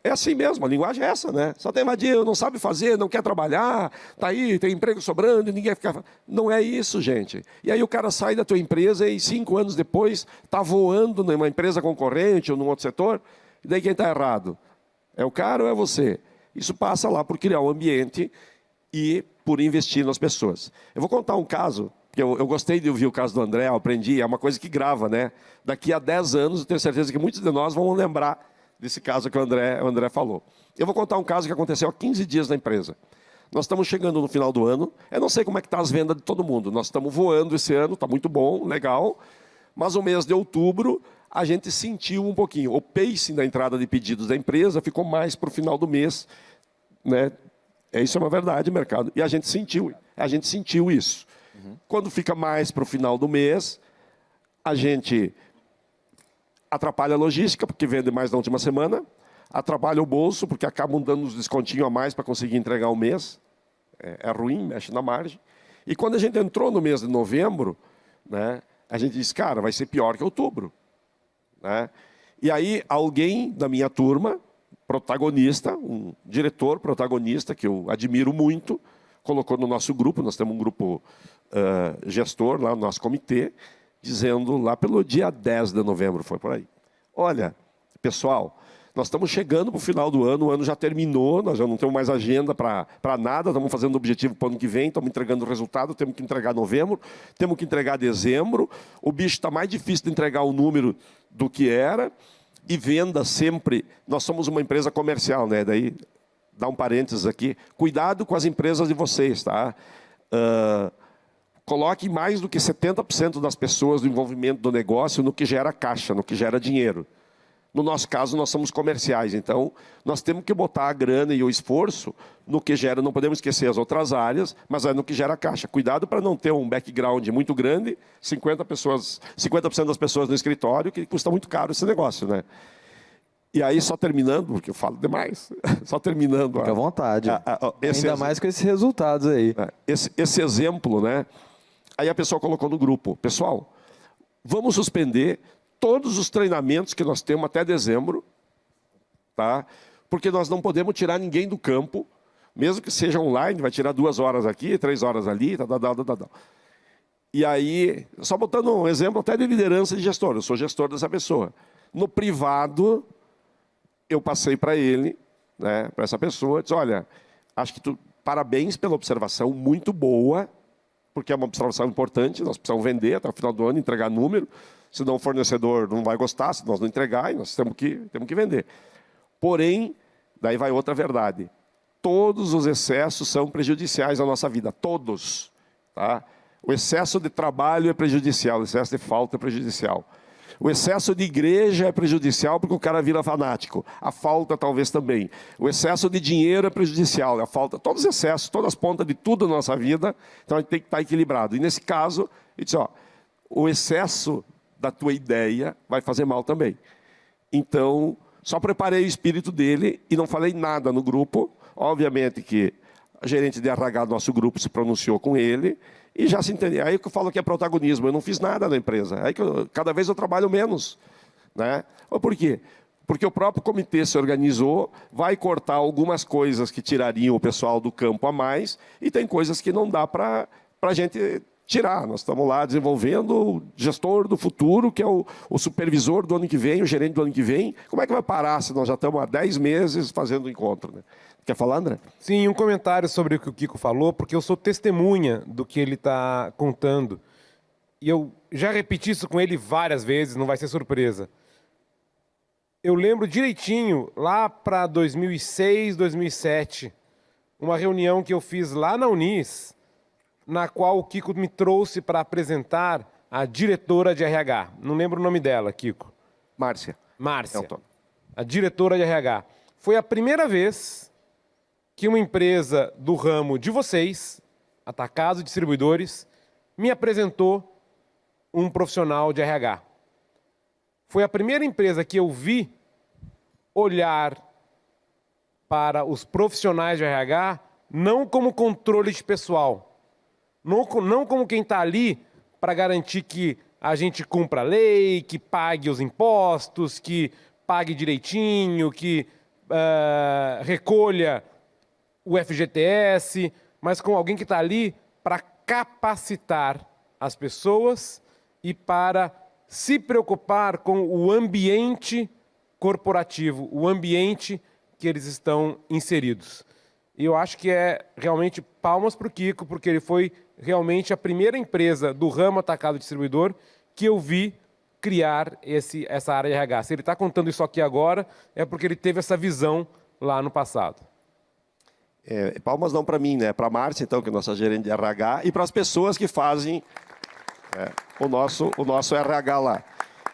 É assim mesmo, a linguagem é essa, né? Só tem vadio, não sabe fazer, não quer trabalhar, tá aí, tem emprego sobrando e ninguém fica... Não é isso, gente. E aí o cara sai da tua empresa e 5 anos depois está voando numa empresa concorrente ou num outro setor. E daí quem está errado? É o cara ou é você? Isso passa lá por criar um ambiente e por investir nas pessoas. Eu vou contar um caso, que eu gostei de ouvir o caso do André, eu aprendi, é uma coisa que grava, né? Daqui a 10 anos, eu tenho certeza que muitos de nós vão lembrar desse caso que o André falou. Eu vou contar um caso que aconteceu há 15 dias na empresa. Nós estamos chegando no final do ano, eu não sei como é que está as vendas de todo mundo, nós estamos voando esse ano, está muito bom, legal, mas o mês de outubro... a gente sentiu um pouquinho. O pacing da entrada de pedidos da empresa ficou mais para o final do mês. Né? Isso é uma verdade, mercado. E a gente sentiu isso. Uhum. Quando fica mais para o final do mês, a gente atrapalha a logística, porque vende mais na última semana, atrapalha o bolso, porque acabam dando uns descontinhos a mais para conseguir entregar o mês. É ruim, mexe na margem. E quando a gente entrou no mês de novembro, né, a gente disse, cara, vai ser pior que outubro. Né? E aí alguém da minha turma, protagonista, um diretor protagonista, que eu admiro muito, colocou no nosso grupo, nós temos um grupo gestor lá no nosso comitê, dizendo lá pelo dia 10 de novembro, foi por aí. Olha, pessoal, nós estamos chegando para o final do ano, o ano já terminou, nós já não temos mais agenda para nada, estamos fazendo objetivo para o ano que vem, estamos entregando o resultado, temos que entregar novembro, temos que entregar dezembro, o bicho está mais difícil de entregar o número do que era, e venda sempre, nós somos uma empresa comercial, né? Daí, dá um parênteses aqui, cuidado com as empresas de vocês, tá? Coloque mais do que 70% das pessoas do envolvimento do negócio no que gera caixa, no que gera dinheiro. No nosso caso, nós somos comerciais, então nós temos que botar a grana e o esforço no que gera, não podemos esquecer as outras áreas, mas é no que gera caixa. Cuidado para não ter um background muito grande, 50% das pessoas no escritório, que custa muito caro esse negócio, né? E aí, só terminando, porque eu falo demais, só terminando. Fica à vontade. Ainda mais com esses resultados aí. Esse exemplo, né? Aí a pessoa colocou no grupo, pessoal, vamos suspender todos os treinamentos que nós temos até dezembro, tá? Porque nós não podemos tirar ninguém do campo, mesmo que seja online, vai tirar 2 horas aqui, 3 horas ali, tá. E aí, só botando um exemplo até de liderança de gestor, eu sou gestor dessa pessoa. No privado, eu passei para ele, né, para essa pessoa, disse, olha, acho que parabéns pela observação, muito boa, porque é uma observação importante, nós precisamos vender até o final do ano, entregar número, senão o fornecedor não vai gostar, se nós não entregar, e nós temos que vender. Porém, daí vai outra verdade, todos os excessos são prejudiciais à nossa vida, todos. Tá? O excesso de trabalho é prejudicial, o excesso de falta é prejudicial. O excesso de igreja é prejudicial porque o cara vira fanático. A falta talvez também. O excesso de dinheiro é prejudicial. A falta, todos os excessos, todas as pontas de tudo na nossa vida, então a gente tem que estar equilibrado. E nesse caso, ele disse, ó, o excesso da tua ideia vai fazer mal também. Então, só preparei o espírito dele e não falei nada no grupo. Obviamente que a gerente de RH do nosso grupo se pronunciou com ele e já se entendeu. Aí que eu falo que é protagonismo. Eu não fiz nada na empresa. Aí que cada vez eu trabalho menos. Né? Por quê? Porque o próprio comitê se organizou, vai cortar algumas coisas que tirariam o pessoal do campo a mais e tem coisas que não dá para a gente tirar. Nós estamos lá desenvolvendo o gestor do futuro, que é o supervisor do ano que vem, o gerente do ano que vem. Como é que vai parar se nós já estamos há 10 meses fazendo o encontro? Né? Quer falar, André? Sim, um comentário sobre o que o Kiko falou, porque eu sou testemunha do que ele está contando. E eu já repeti isso com ele várias vezes, não vai ser surpresa. Eu lembro direitinho, lá para 2006, 2007, uma reunião que eu fiz lá na Unis, na qual o Kiko me trouxe para apresentar a diretora de RH. Não lembro o nome dela, Kiko. Márcia. Márcia, a diretora de RH. Foi a primeira vez que uma empresa do ramo de vocês, Atacado e Distribuidores, me apresentou um profissional de RH. Foi a primeira empresa que eu vi olhar para os profissionais de RH não como controle de pessoal, não como quem está ali para garantir que a gente cumpra a lei, que pague os impostos, que pague direitinho, que recolha o FGTS, mas com alguém que está ali para capacitar as pessoas e para se preocupar com o ambiente corporativo, o ambiente que eles estão inseridos. E eu acho que é realmente palmas para o Kiko, porque ele foi realmente a primeira empresa do ramo atacado distribuidor que eu vi criar essa área de RH. Se ele está contando isso aqui agora, é porque ele teve essa visão lá no passado. Palmas não para mim, né? Para a Márcia, então, que é nossa gerente de RH, e para as pessoas que fazem o nosso RH lá.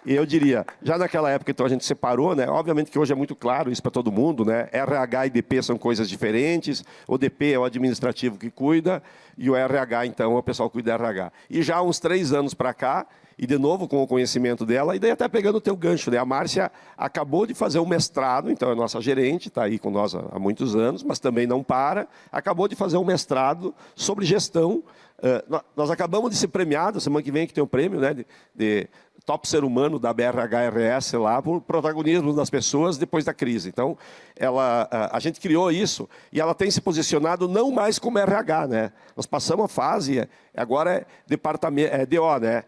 E eu diria, já naquela época, então, a gente separou, né? Obviamente que hoje é muito claro isso para todo mundo, né? RH e DP são coisas diferentes, o DP é o administrativo que cuida, e o RH, então, é o pessoal que cuida do RH. E já há uns 3 anos para cá, e de novo com o conhecimento dela, e daí até pegando o teu gancho, né? A Márcia acabou de fazer um mestrado, então é nossa gerente, está aí com nós há muitos anos, mas também não para, acabou de fazer um mestrado sobre gestão. Nós acabamos de ser premiados, semana que vem que tem o prêmio, né, de top ser humano da BRHRS lá, por protagonismo das pessoas depois da crise. Então, a gente criou isso e ela tem se posicionado não mais como RH, né? Nós passamos a fase, agora é departamento, DO, né?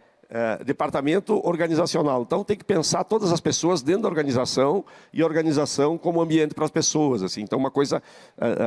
Departamento organizacional. Então, tem que pensar todas as pessoas dentro da organização e a organização como ambiente para as pessoas. Assim. Então, uma coisa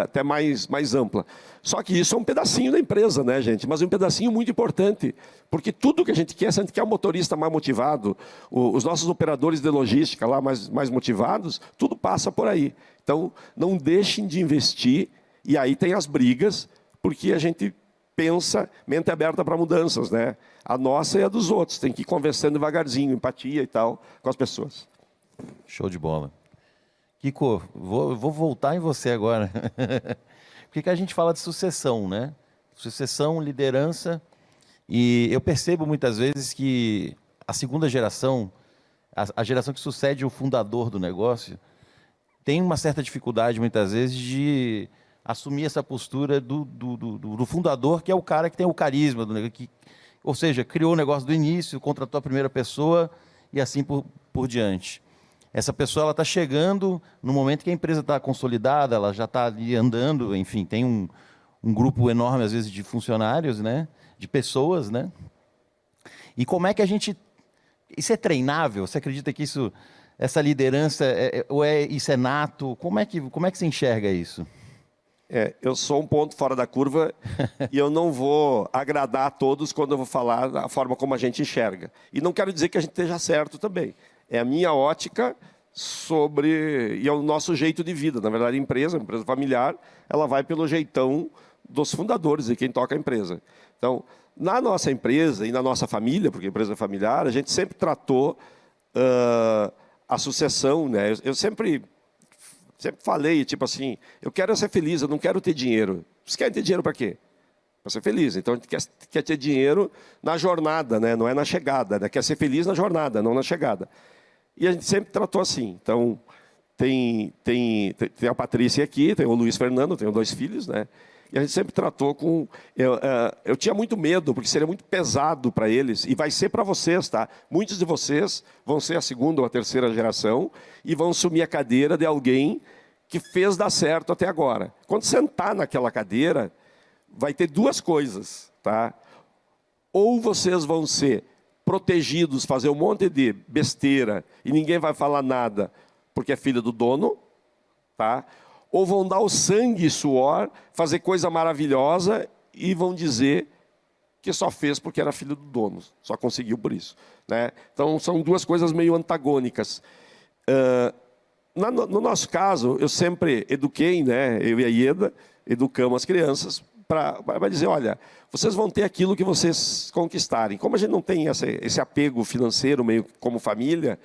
até mais ampla. Só que isso é um pedacinho da empresa, né, gente? Mas um pedacinho muito importante, porque tudo que a gente quer, se a gente quer um motorista mais motivado, os nossos operadores de logística lá mais motivados, tudo passa por aí. Então, não deixem de investir, e aí tem as brigas, porque a gente pensa, mente aberta para mudanças, né? A nossa e a dos outros. Tem que ir conversando devagarzinho, empatia e tal, com as pessoas. Show de bola. Kiko, vou voltar em você agora. Porque a gente fala de sucessão, né? Sucessão, liderança. E eu percebo muitas vezes que a segunda geração, a geração que sucede o fundador do negócio, tem uma certa dificuldade, muitas vezes, de assumir essa postura do fundador, que é o cara que tem o carisma do negócio, ou seja, criou o negócio do início, contratou a primeira pessoa e assim por diante. Essa pessoa está chegando no momento que a empresa está consolidada, ela já está ali andando, enfim, tem um grupo enorme, às vezes, de funcionários, né? De pessoas, né? E como é que a gente... Isso é treinável? Você acredita que essa liderança, isso é nato? Como é que você enxerga isso? Eu sou um ponto fora da curva e eu não vou agradar a todos quando eu vou falar da forma como a gente enxerga. E não quero dizer que a gente esteja certo também. É a minha ótica e é o nosso jeito de vida. Na verdade, a empresa familiar, ela vai pelo jeitão dos fundadores e quem toca a empresa. Então, na nossa empresa e na nossa família, porque a empresa é familiar, a gente sempre tratou a sucessão, né? Eu sempre falei, tipo assim, eu quero ser feliz, eu não quero ter dinheiro. Vocês querem ter dinheiro para quê? Para ser feliz. Então, a gente quer ter dinheiro na jornada, né? Não é na chegada. Né? Quer ser feliz na jornada, não na chegada. E a gente sempre tratou assim. Então, tem a Patrícia aqui, tem o Luiz Fernando, tenho 2 filhos, né? E a gente sempre tratou com... Eu tinha muito medo, porque seria muito pesado para eles, e vai ser para vocês, tá? Muitos de vocês vão ser a 2ª ou a 3ª geração e vão assumir a cadeira de alguém que fez dar certo até agora. Quando sentar naquela cadeira, vai ter 2 coisas, tá? Ou vocês vão ser protegidos, fazer um monte de besteira e ninguém vai falar nada porque é filho do dono, tá? Ou vão dar o sangue e suor, fazer coisa maravilhosa e vão dizer que só fez porque era filho do dono, só conseguiu por isso, né? Então, são 2 coisas meio antagônicas. No nosso caso, eu sempre eduquei, né? Eu e a Ieda educamos as crianças para dizer, olha, vocês vão ter aquilo que vocês conquistarem. Como a gente não tem esse apego financeiro meio como família,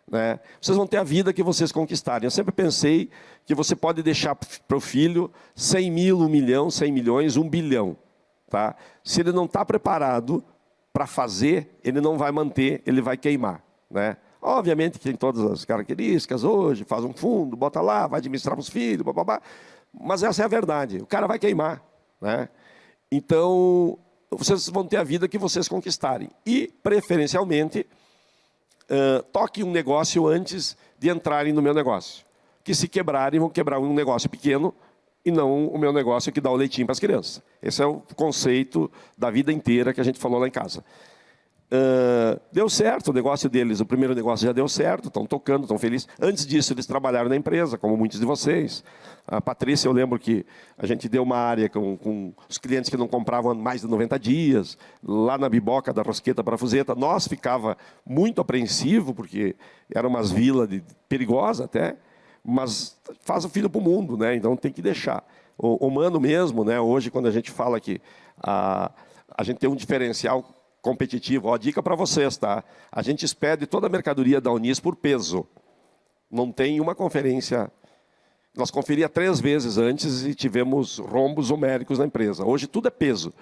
né, vocês vão ter a vida que vocês conquistarem. Eu sempre pensei que você pode deixar para o filho 100 mil, 1 milhão, 100 milhões, 1 bilhão. Tá? Se ele não está preparado para fazer, ele não vai manter, ele vai queimar. Né? Obviamente que tem todas as características hoje, faz um fundo, bota lá, vai administrar para os filhos, blá, blá, blá, mas essa é a verdade, o cara vai queimar. Né? Então, vocês vão ter a vida que vocês conquistarem. E, preferencialmente, toque um negócio antes de entrarem no meu negócio. Que se quebrarem, vão quebrar um negócio pequeno e não o meu negócio que dá o leitinho para as crianças. Esse é o conceito da vida inteira que a gente falou lá em casa. Deu certo o negócio deles, o primeiro negócio já deu certo, estão tocando, estão felizes. Antes disso, eles trabalharam na empresa, como muitos de vocês. A Patrícia, eu lembro que a gente deu uma área com os clientes que não compravam há mais de 90 dias, lá na Biboca, da Rosqueta para a Fuzeta. Nós ficava muito apreensivo, porque eram umas vilas perigosas até, mas faz o filho para o mundo, né? Então tem que deixar. O humano mesmo, né? Hoje, quando a gente fala que a gente tem um diferencial competitivo. Ó, dica para vocês, tá? A gente expede toda a mercadoria da Unis por peso. Não tem uma conferência. Nós conferia 3 vezes antes e tivemos rombos homéricos na empresa. Hoje tudo é peso.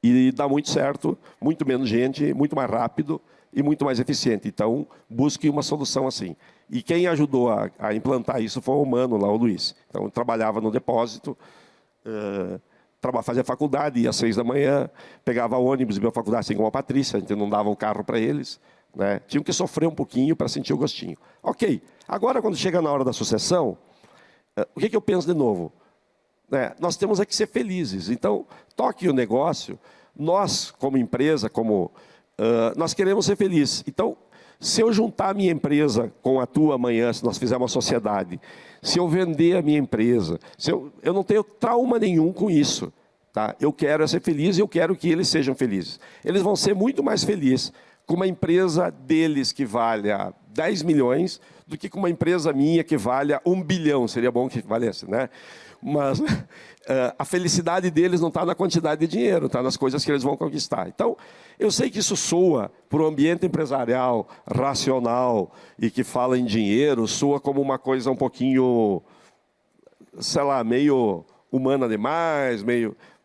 E dá muito certo, muito menos gente, muito mais rápido e muito mais eficiente. Então, busque uma solução assim. E quem ajudou a implantar isso foi o humano lá, o Luiz. Então, eu trabalhava no depósito, fazia faculdade, ia às 6 da manhã, pegava ônibus, ia para a faculdade, assim como a Patrícia, a gente não dava o carro para eles. Né? Tinham que sofrer um pouquinho para sentir o gostinho. Ok, agora quando chega na hora da sucessão, o que eu penso de novo? Nós temos que ser felizes. Então, toque o negócio, nós como empresa, nós queremos ser felizes. Então, se eu juntar a minha empresa com a tua amanhã, se nós fizermos uma sociedade, se eu vender a minha empresa, eu não tenho trauma nenhum com isso. Tá? Eu quero ser feliz e eu quero que eles sejam felizes. Eles vão ser muito mais felizes com uma empresa deles que valha 10 milhões do que com uma empresa minha que valha 1 bilhão. Seria bom que valesse, né? Mas a felicidade deles não está na quantidade de dinheiro, está nas coisas que eles vão conquistar. Então, eu sei que isso soa para o ambiente empresarial, racional e que fala em dinheiro, soa como uma coisa um pouquinho, sei lá, meio humana demais,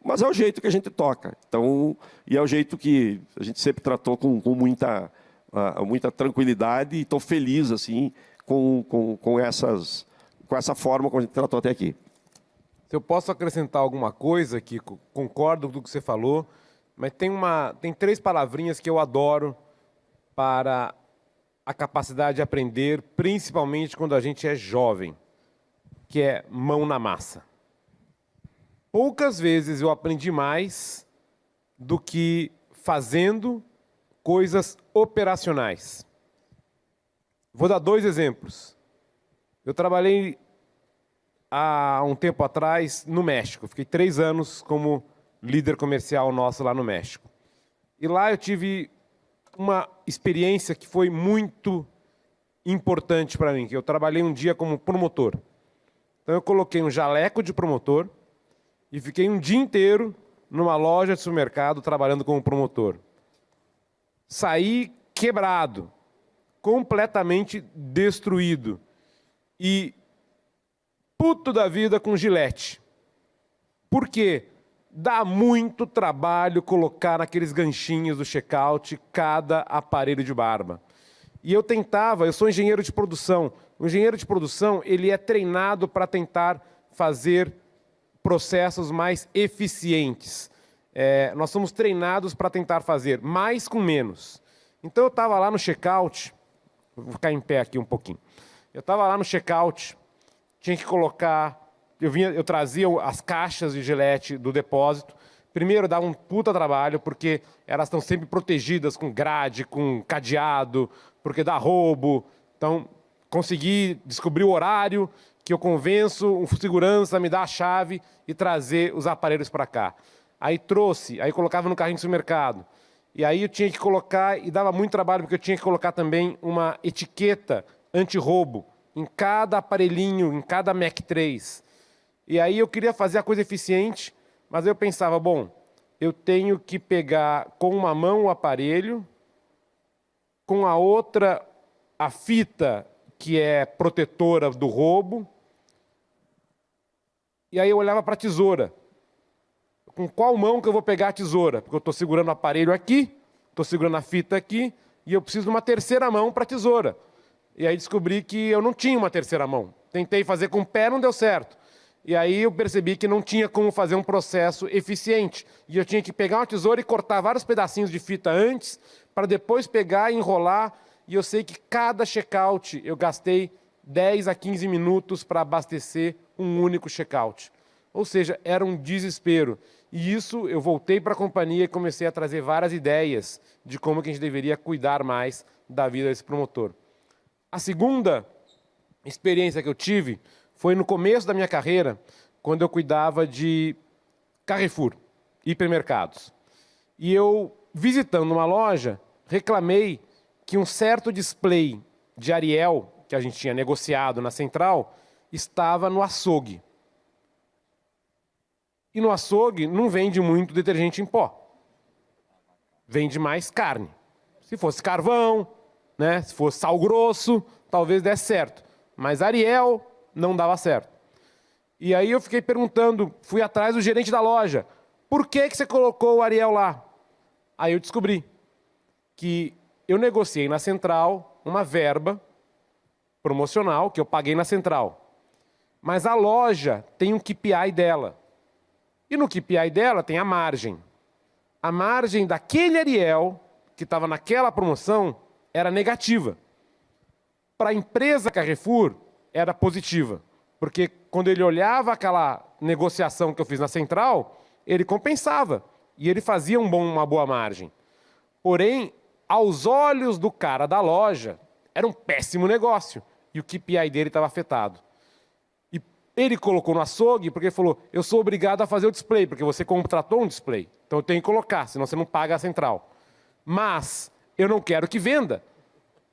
mas é o jeito que a gente toca. Então, e é o jeito que a gente sempre tratou com muita tranquilidade e estou feliz assim com essa forma como a gente tratou até aqui. Se eu posso acrescentar alguma coisa aqui, concordo com o que você falou, mas tem 3 palavrinhas que eu adoro para a capacidade de aprender, principalmente quando a gente é jovem, que é mão na massa. Poucas vezes eu aprendi mais do que fazendo coisas operacionais. Vou dar 2 exemplos. Eu trabalhei há um tempo atrás no México. Fiquei 3 anos como líder comercial nosso lá no México. E lá eu tive uma experiência que foi muito importante para mim, que eu trabalhei um dia como promotor. Então eu coloquei um jaleco de promotor e fiquei um dia inteiro numa loja de supermercado trabalhando como promotor. Saí quebrado, completamente destruído. E puto da vida com Gillette. Por quê? Dá muito trabalho colocar naqueles ganchinhos do checkout cada aparelho de barba. E eu sou engenheiro de produção. O engenheiro de produção, ele é treinado para tentar fazer processos mais eficientes. Nós somos treinados para tentar fazer mais com menos. Então eu estava lá no checkout, vou ficar em pé aqui um pouquinho. Eu estava lá no checkout, tinha que colocar, eu trazia as caixas de Gillette do depósito. Primeiro dava um puta trabalho, porque elas estão sempre protegidas com grade, com cadeado, porque dá roubo. Então, consegui descobrir o horário que eu convenço um segurança a me dar a chave e trazer os aparelhos para cá. Aí colocava no carrinho do supermercado. E aí eu tinha que colocar, e dava muito trabalho, porque eu tinha que colocar também uma etiqueta anti-roubo em cada aparelhinho, em cada Mac 3. E aí eu queria fazer a coisa eficiente, mas eu pensava, bom, eu tenho que pegar com uma mão o aparelho, com a outra a fita que é protetora do roubo, e aí eu olhava para a tesoura. Com qual mão que eu vou pegar a tesoura? Porque eu estou segurando o aparelho aqui, estou segurando a fita aqui, e eu preciso de uma terceira mão para a tesoura. E aí descobri que eu não tinha uma terceira mão. Tentei fazer com o pé, não deu certo. E aí eu percebi que não tinha como fazer um processo eficiente. E eu tinha que pegar uma tesoura e cortar vários pedacinhos de fita antes, para depois pegar e enrolar. E eu sei que cada checkout eu gastei 10 a 15 minutos para abastecer um único checkout. Ou seja, era um desespero. E isso eu voltei para a companhia e comecei a trazer várias ideias de como que a gente deveria cuidar mais da vida desse promotor. A segunda experiência que eu tive foi no começo da minha carreira, quando eu cuidava de Carrefour, hipermercados. E eu, visitando uma loja, reclamei que um certo display de Ariel, que a gente tinha negociado na central, estava no açougue. E no açougue não vende muito detergente em pó. Vende mais carne. Se fosse carvão, né, se fosse sal grosso, talvez desse certo. Mas Ariel não dava certo. E aí eu fiquei perguntando, fui atrás do gerente da loja, por que você colocou o Ariel lá? Aí eu descobri que eu negociei na central uma verba promocional que eu paguei na central. Mas a loja tem um KPI dela. E no KPI dela tem a margem. A margem daquele Ariel, que estava naquela promoção, era negativa. Para a empresa Carrefour, era positiva. Porque quando ele olhava aquela negociação que eu fiz na central, ele compensava. E ele fazia uma boa margem. Porém, aos olhos do cara da loja, era um péssimo negócio. E o KPI dele estava afetado. E ele colocou no açougue porque ele falou, eu sou obrigado a fazer o display, porque você contratou um display. Então eu tenho que colocar, senão você não paga a central. Mas eu não quero que venda.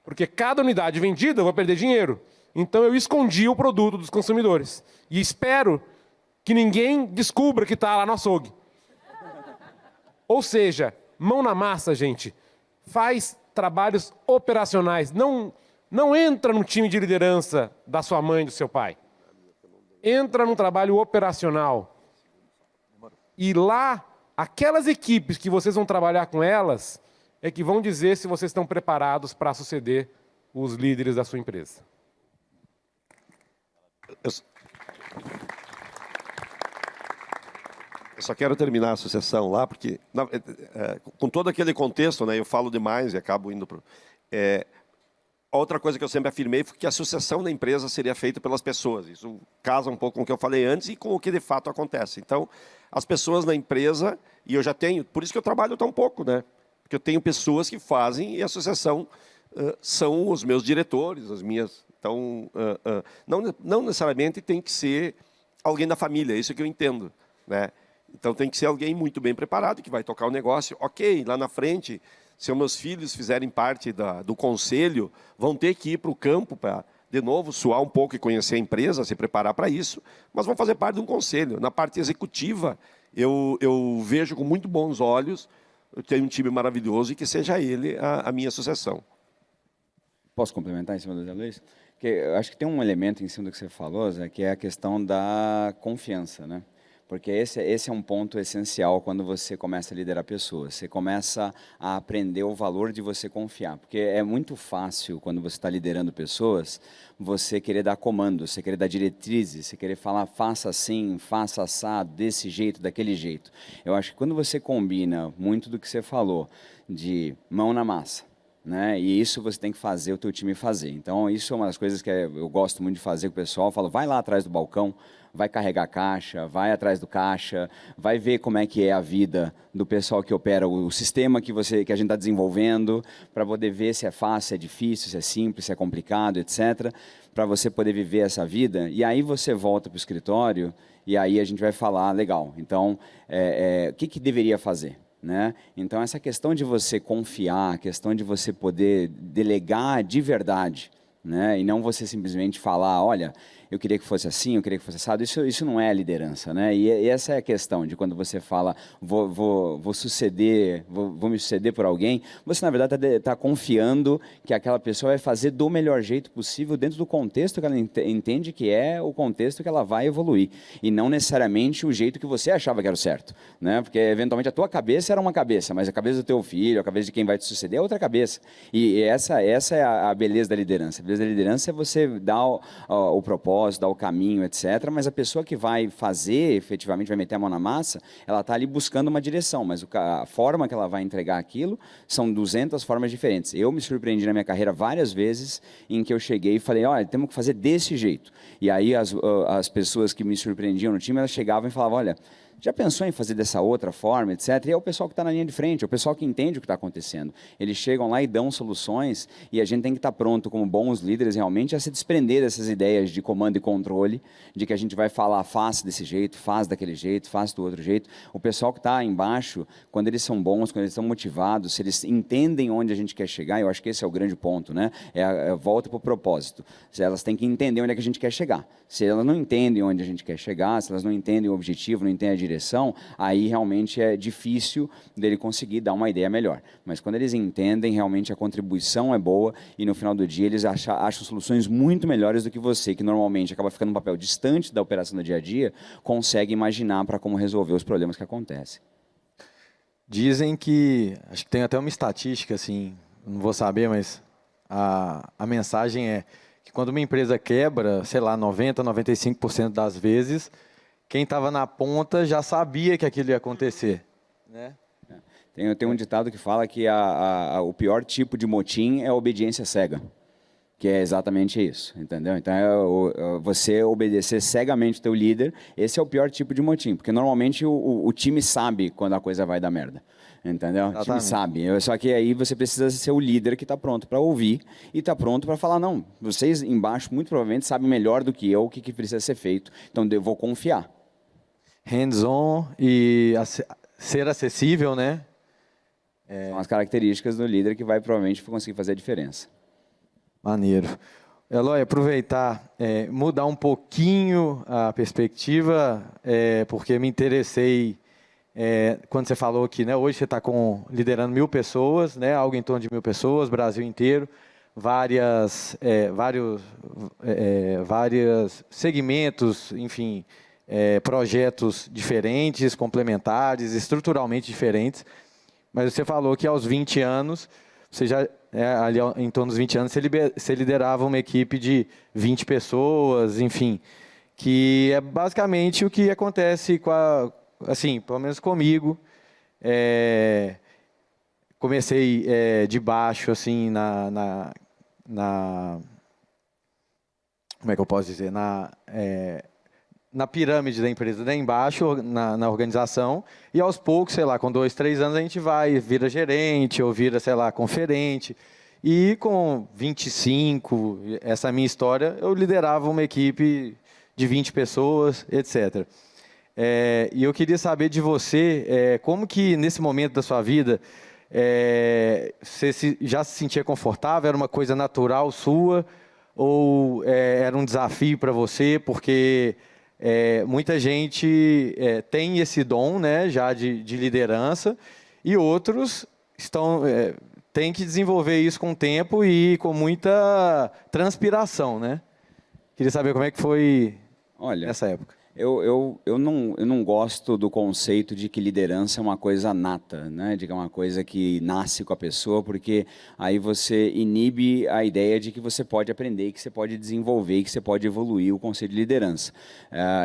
Porque cada unidade vendida eu vou perder dinheiro. Então eu escondi o produto dos consumidores. E espero que ninguém descubra que está lá no açougue. Ou seja, mão na massa, gente. Faz trabalhos operacionais. Não entra no time de liderança da sua mãe e do seu pai. Entra num trabalho operacional. E lá, aquelas equipes que vocês vão trabalhar com elas, é que vão dizer se vocês estão preparados para suceder os líderes da sua empresa. Eu só quero terminar a sucessão lá, porque com todo aquele contexto, né, eu falo demais e acabo indo para... Outra coisa que eu sempre afirmei foi que a sucessão da empresa seria feita pelas pessoas. Isso casa um pouco com o que eu falei antes e com o que de fato acontece. Então, as pessoas na empresa, e eu já tenho, por isso que eu trabalho tão pouco, né? Porque eu tenho pessoas que fazem e a sucessão são os meus diretores, as minhas... Então, não necessariamente tem que ser alguém da família, isso é que eu entendo, né? Então, tem que ser alguém muito bem preparado, que vai tocar o negócio. Ok, lá na frente, se os meus filhos fizerem parte do conselho, vão ter que ir para o campo para, de novo, suar um pouco e conhecer a empresa, se preparar para isso, mas vão fazer parte de um conselho. Na parte executiva, eu vejo com muito bons olhos, eu tenho um time maravilhoso e que seja ele a minha sucessão. Posso complementar em cima do Zé Luiz? Porque eu acho que tem um elemento em cima do que você falou, Zé, que é a questão da confiança, né? Porque esse é um ponto essencial quando você começa a liderar pessoas. Você começa a aprender o valor de você confiar. Porque é muito fácil, quando você está liderando pessoas, você querer dar comando, você querer dar diretrizes, você querer falar, faça assim, faça assado, desse jeito, daquele jeito. Eu acho que quando você combina muito do que você falou, de mão na massa, né? E isso você tem que fazer o teu time fazer. Então, isso é uma das coisas que eu gosto muito de fazer com o pessoal. Eu falo, vai lá atrás do balcão, vai carregar caixa, vai atrás do caixa, vai ver como é que é a vida do pessoal que opera o sistema que a gente está desenvolvendo, para poder ver se é fácil, se é difícil, se é simples, se é complicado, etc., para você poder viver essa vida. E aí você volta para o escritório e aí a gente vai falar, legal, então, o que deveria fazer? Né? Então, essa questão de você confiar, a questão de você poder delegar de verdade, né? E não você simplesmente falar, olha, eu queria que fosse assim, eu queria que fosse assado, isso não é liderança, né? E essa é a questão de quando você fala, vou me suceder por alguém, você na verdade está confiando que aquela pessoa vai fazer do melhor jeito possível dentro do contexto que ela entende que é o contexto que ela vai evoluir, e não necessariamente o jeito que você achava que era o certo, né? Porque eventualmente a tua cabeça era uma cabeça, mas a cabeça do teu filho, a cabeça de quem vai te suceder é outra cabeça. E essa é a beleza da liderança. A beleza da liderança é você dar o propósito, dar o caminho, etc. Mas a pessoa que vai fazer, efetivamente vai meter a mão na massa, ela está ali buscando uma direção, mas a forma que ela vai entregar aquilo são 200 formas diferentes. Eu me surpreendi na minha carreira várias vezes em que eu cheguei e falei, olha, temos que fazer desse jeito. E aí as pessoas que me surpreendiam no time, elas chegavam e falavam, olha, já pensou em fazer dessa outra forma, etc. E é o pessoal que está na linha de frente, é o pessoal que entende o que está acontecendo. Eles chegam lá e dão soluções, e a gente tem que estar pronto, como bons líderes, realmente, a se desprender dessas ideias de comando e controle, de que a gente vai falar, faz desse jeito, faz daquele jeito, faz do outro jeito. O pessoal que está embaixo, quando eles são bons, quando eles estão motivados, se eles entendem onde a gente quer chegar, eu acho que esse é o grande ponto, né? Volta para o propósito. Elas têm que entender onde é que a gente quer chegar. Se elas não entendem onde a gente quer chegar, se elas não entendem o objetivo, não entendem a direção, aí realmente é difícil dele conseguir dar uma ideia melhor. Mas quando eles entendem, realmente a contribuição é boa e no final do dia eles acham soluções muito melhores do que você, que normalmente acaba ficando um papel distante da operação do dia a dia, consegue imaginar para como resolver os problemas que acontecem. Dizem que, acho que tem até uma estatística, assim, não vou saber, mas a mensagem é que quando uma empresa quebra, sei lá, 90%, 95% das vezes, quem estava na ponta já sabia que aquilo ia acontecer, né? Tem um ditado que fala que o pior tipo de motim é a obediência cega, que é exatamente isso, entendeu? Então, você obedecer cegamente o teu líder, esse é o pior tipo de motim, porque normalmente o time sabe quando a coisa vai dar merda, entendeu? Exatamente. O time sabe, só que aí você precisa ser o líder que está pronto para ouvir e está pronto para falar, não, vocês embaixo muito provavelmente sabem melhor do que eu o que precisa ser feito, então eu vou confiar. Hands-on e ser acessível, né? São as características do líder que vai provavelmente conseguir fazer a diferença. Maneiro. Eloy, aproveitar, mudar um pouquinho a perspectiva, porque me interessei quando você falou que, né, hoje você está liderando 1.000 pessoas, né, algo em torno de 1.000 pessoas, Brasil inteiro, vários segmentos, enfim, projetos diferentes, complementares, estruturalmente diferentes. Mas você falou que aos 20 anos, você já, ali em torno dos 20 anos, você liderava uma equipe de 20 pessoas, enfim, que é basicamente o que acontece assim, pelo menos comigo. Comecei de baixo, assim, como é que eu posso dizer? Na pirâmide da empresa, lá embaixo, na organização, e aos poucos, sei lá, com 2, 3 anos, a gente vira gerente, ou vira, sei lá, conferente. E com 25, essa minha história, eu liderava uma equipe de 20 pessoas, etc. E eu queria saber de você, como que nesse momento da sua vida, você já se sentia confortável, era uma coisa natural sua, ou era um desafio para você, porque muita gente tem esse dom, né, já de liderança, e outros tem que desenvolver isso com o tempo e com muita transpiração, né? Queria saber como é que foi Olha, nessa época. eu não gosto do conceito de que liderança é uma coisa nata, né? De que é uma coisa que nasce com a pessoa, porque aí você inibe a ideia de que você pode aprender, que você pode desenvolver, que você pode evoluir o conceito de liderança.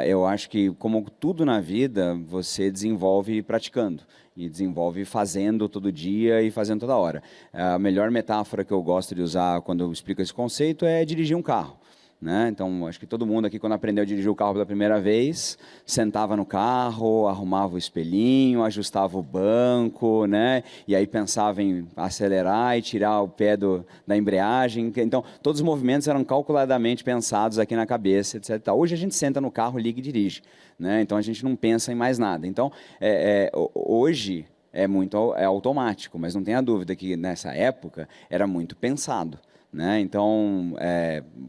Eu acho que, como tudo na vida, você desenvolve praticando. E desenvolve fazendo todo dia e fazendo toda hora. A melhor metáfora que eu gosto de usar quando eu explico esse conceito é dirigir um carro. Né? Então, acho que todo mundo aqui, quando aprendeu a dirigir o carro pela primeira vez, sentava no carro, arrumava o espelhinho, ajustava o banco, né? E aí pensava em acelerar e tirar o pé da embreagem. Então, todos os movimentos eram calculadamente pensados aqui na cabeça, etc. Hoje a gente senta no carro, liga e dirige. Né? Então, a gente não pensa em mais nada. Então, hoje é automático, mas não tenha dúvida que nessa época era muito pensado. Né? Então,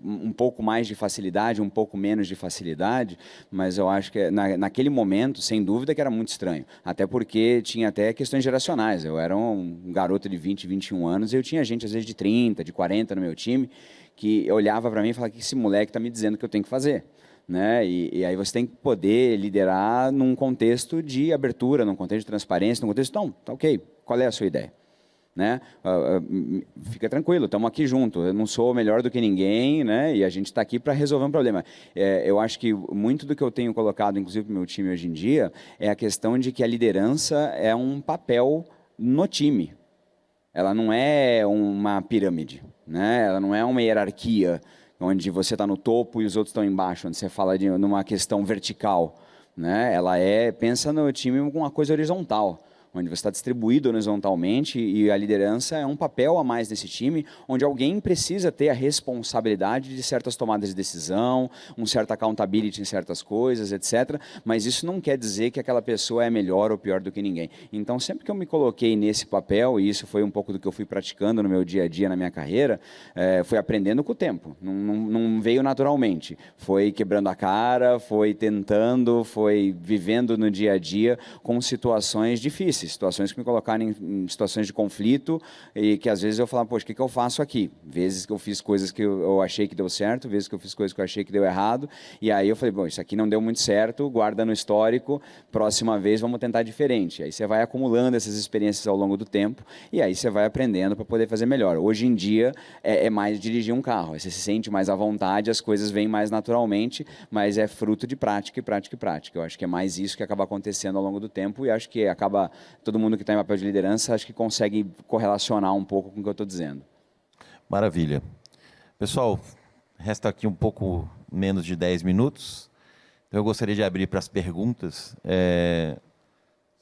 um pouco mais de facilidade, um pouco menos de facilidade, mas eu acho que naquele momento, sem dúvida, que era muito estranho. Até porque tinha até questões geracionais. Eu era um garoto de 20, 21 anos e eu tinha gente, às vezes, de 30, de 40 no meu time, que olhava para mim e falava: o que esse moleque está me dizendo que eu tenho que fazer? Né? E aí você tem que poder liderar num contexto de abertura, num contexto de transparência, num contexto, então, tá ok, qual é a sua ideia? Né? Fica tranquilo, estamos aqui juntos. Eu não sou melhor do que ninguém, né? E a gente está aqui para resolver um problema. Eu acho que muito do que eu tenho colocado, inclusive para o meu time hoje em dia, é a questão de que a liderança é um papel no time. Ela não é uma pirâmide, né? Ela não é uma hierarquia onde você está no topo e os outros estão embaixo, onde você fala de numa questão vertical, né? Ela pensa no time como uma coisa horizontal, onde você está distribuído horizontalmente e a liderança é um papel a mais desse time, onde alguém precisa ter a responsabilidade de certas tomadas de decisão, um certo accountability em certas coisas, etc. Mas isso não quer dizer que aquela pessoa é melhor ou pior do que ninguém. Então, sempre que eu me coloquei nesse papel, e isso foi um pouco do que eu fui praticando no meu dia a dia, na minha carreira, foi aprendendo com o tempo. Não veio naturalmente. Foi quebrando a cara, foi tentando, foi vivendo no dia a dia com situações difíceis. Situações que me colocaram em situações de conflito e que às vezes eu falava: poxa, o que eu faço aqui? Vezes que eu fiz coisas que eu achei que deu certo, vezes que eu fiz coisas que eu achei que deu errado, e aí eu falei: bom, isso aqui não deu muito certo, guarda no histórico, próxima vez vamos tentar diferente. Aí você vai acumulando essas experiências ao longo do tempo e aí você vai aprendendo para poder fazer melhor. Hoje em dia é mais dirigir um carro, você se sente mais à vontade, as coisas vêm mais naturalmente, mas é fruto de prática e prática e prática. Eu acho que é mais isso que acaba acontecendo ao longo do tempo e acho que acaba todo mundo que está em papel de liderança, acho que consegue correlacionar um pouco com o que eu estou dizendo. Maravilha. Pessoal, resta aqui um pouco menos de 10 minutos. Então eu gostaria de abrir para as perguntas. Se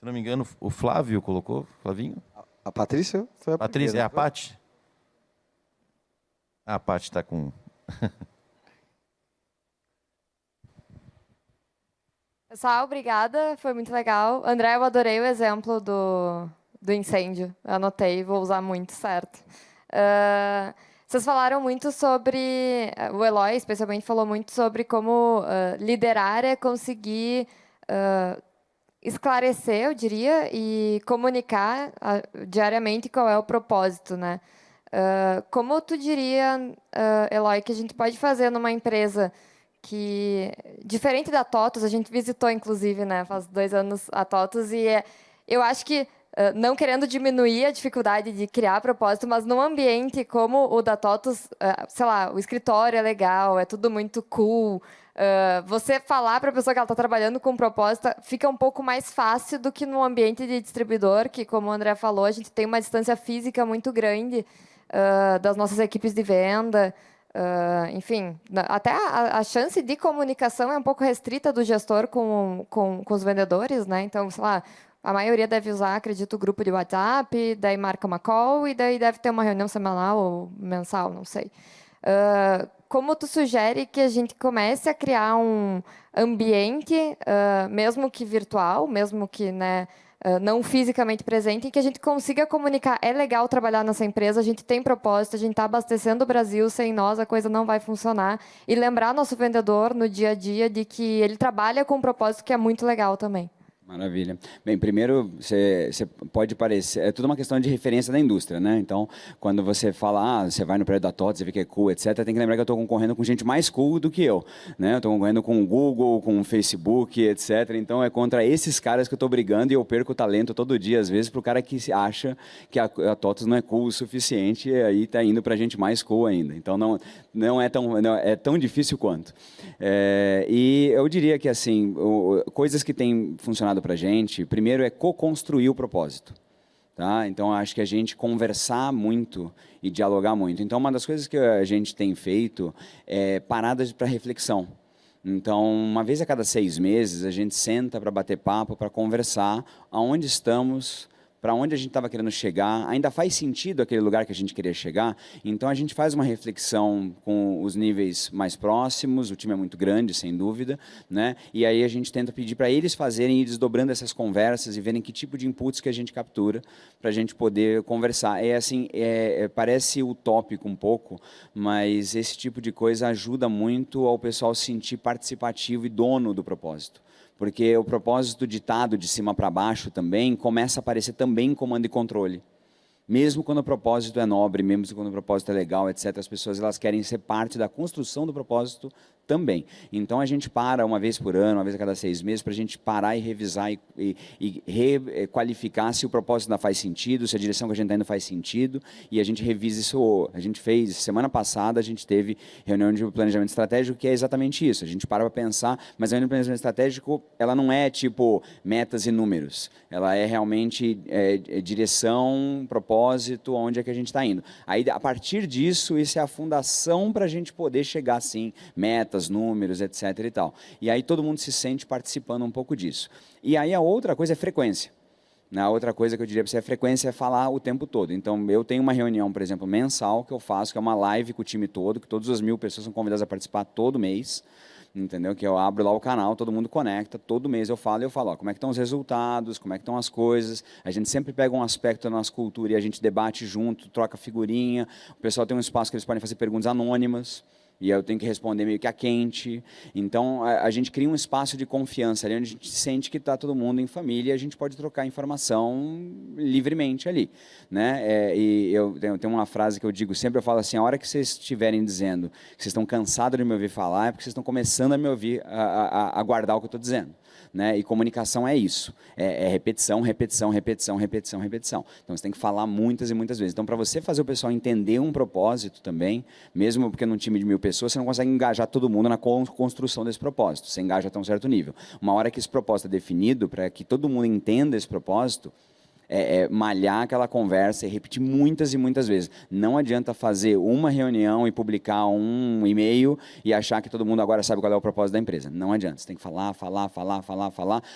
não me engano, o Flávio colocou. Flavinho? A Patrícia foi a Patrícia, primeira. é a Paty? A Paty está com... Pessoal, obrigada, foi muito legal. André, eu adorei o exemplo do incêndio. Eu anotei, vou usar muito, certo. Vocês falaram muito sobre... O Eloy, especialmente, falou muito sobre como liderar é conseguir esclarecer, eu diria, e comunicar diariamente qual é o propósito, né? Como tu diria, Eloy, que a gente pode fazer numa empresa que, diferente da TOTUS, a gente visitou, inclusive, né, faz 2 anos a TOTUS, e eu acho que, não querendo diminuir a dificuldade de criar propósito, mas num ambiente como o da TOTUS, sei lá, o escritório é legal, é tudo muito cool, você falar para a pessoa que ela está trabalhando com propósito fica um pouco mais fácil do que num ambiente de distribuidor, que, como o André falou, a gente tem uma distância física muito grande das nossas equipes de venda. Enfim, até a chance de comunicação é um pouco restrita do gestor com os vendedores, né? Então, sei lá, a maioria deve usar, acredito, o grupo de WhatsApp, daí marca uma call e daí deve ter uma reunião semanal ou mensal, não sei. Como tu sugere que a gente comece a criar um ambiente, mesmo que virtual, mesmo que, né, não fisicamente presente, em que a gente consiga comunicar: é legal trabalhar nessa empresa, a gente tem propósito, a gente está abastecendo o Brasil, sem nós a coisa não vai funcionar, e lembrar nosso vendedor no dia a dia de que ele trabalha com um propósito que é muito legal também. Maravilha. Bem, primeiro, você pode parecer... É tudo uma questão de referência da indústria, né? Então, quando você fala, você vai no prédio da TOTS, você vê que é cool, etc., tem que lembrar que eu estou concorrendo com gente mais cool do que eu, né? Eu estou concorrendo com o Google, com o Facebook, etc. Então, é contra esses caras que eu estou brigando e eu perco o talento todo dia, às vezes, para o cara que acha que a TOTS não é cool o suficiente e aí está indo para gente mais cool ainda. Então, não é tão difícil quanto. E eu diria que, assim, coisas que têm funcionado para a gente, primeiro é co-construir o propósito. Tá? Então, acho que a gente conversar muito e dialogar muito. Então, uma das coisas que a gente tem feito é paradas para reflexão. Então, uma vez a cada 6 meses, a gente senta para bater papo, para conversar aonde estamos, para onde a gente estava querendo chegar, ainda faz sentido aquele lugar que a gente queria chegar, então a gente faz uma reflexão com os níveis mais próximos, o time é muito grande, sem dúvida, né? E aí a gente tenta pedir para eles fazerem e desdobrando essas conversas e verem que tipo de inputs que a gente captura para a gente poder conversar. Parece utópico um pouco, mas esse tipo de coisa ajuda muito ao pessoal se sentir participativo e dono do propósito. Porque o propósito ditado de cima para baixo também começa a aparecer também em comando e controle. Mesmo quando o propósito é nobre, mesmo quando o propósito é legal, etc., as pessoas elas querem ser parte da construção do propósito também. Então, a gente para uma vez por ano, uma vez a cada 6 meses, para a gente parar e revisar e requalificar se o propósito ainda faz sentido, se a direção que a gente está indo faz sentido, e a gente revisa isso. A gente fez, semana passada, a gente teve reunião de planejamento estratégico, que é exatamente isso. A gente para pensar, mas a reunião de planejamento estratégico, ela não é tipo metas e números. Ela é realmente direção, propósito, onde é que a gente está indo. Aí, a partir disso, isso é a fundação para a gente poder chegar, assim, metas, números, etc. e tal. E aí todo mundo se sente participando um pouco disso. E aí a outra coisa é frequência. A outra coisa que eu diria para você é frequência, é falar o tempo todo. Então, eu tenho uma reunião, por exemplo, mensal que eu faço, que é uma live com o time todo, que todas as 1000 pessoas são convidadas a participar todo mês. Entendeu? Que eu abro lá o canal, todo mundo conecta, todo mês eu falo, ó, como é que estão os resultados, como é que estão as coisas. A gente sempre pega um aspecto da nossa cultura e a gente debate junto, troca figurinha. O pessoal tem um espaço que eles podem fazer perguntas anônimas. E eu tenho que responder meio que a quente. Então, a gente cria um espaço de confiança ali, onde a gente sente que está todo mundo em família e a gente pode trocar informação livremente ali. Né? E eu tenho uma frase que eu digo sempre, eu falo assim, a hora que vocês estiverem dizendo que vocês estão cansados de me ouvir falar, é porque vocês estão começando a me ouvir, a guardar o que eu estou dizendo. Né? E comunicação é isso, é repetição, repetição, repetição, repetição, repetição. Então, você tem que falar muitas e muitas vezes. Então, para você fazer o pessoal entender um propósito também, mesmo porque num time de 1000 pessoas, você não consegue engajar todo mundo na construção desse propósito, você engaja até um certo nível. Uma hora que esse propósito é definido, para que todo mundo entenda esse propósito, malhar aquela conversa e repetir muitas e muitas vezes. Não adianta fazer uma reunião e publicar um e-mail e achar que todo mundo agora sabe qual é o propósito da empresa. Não adianta. Você tem que falar.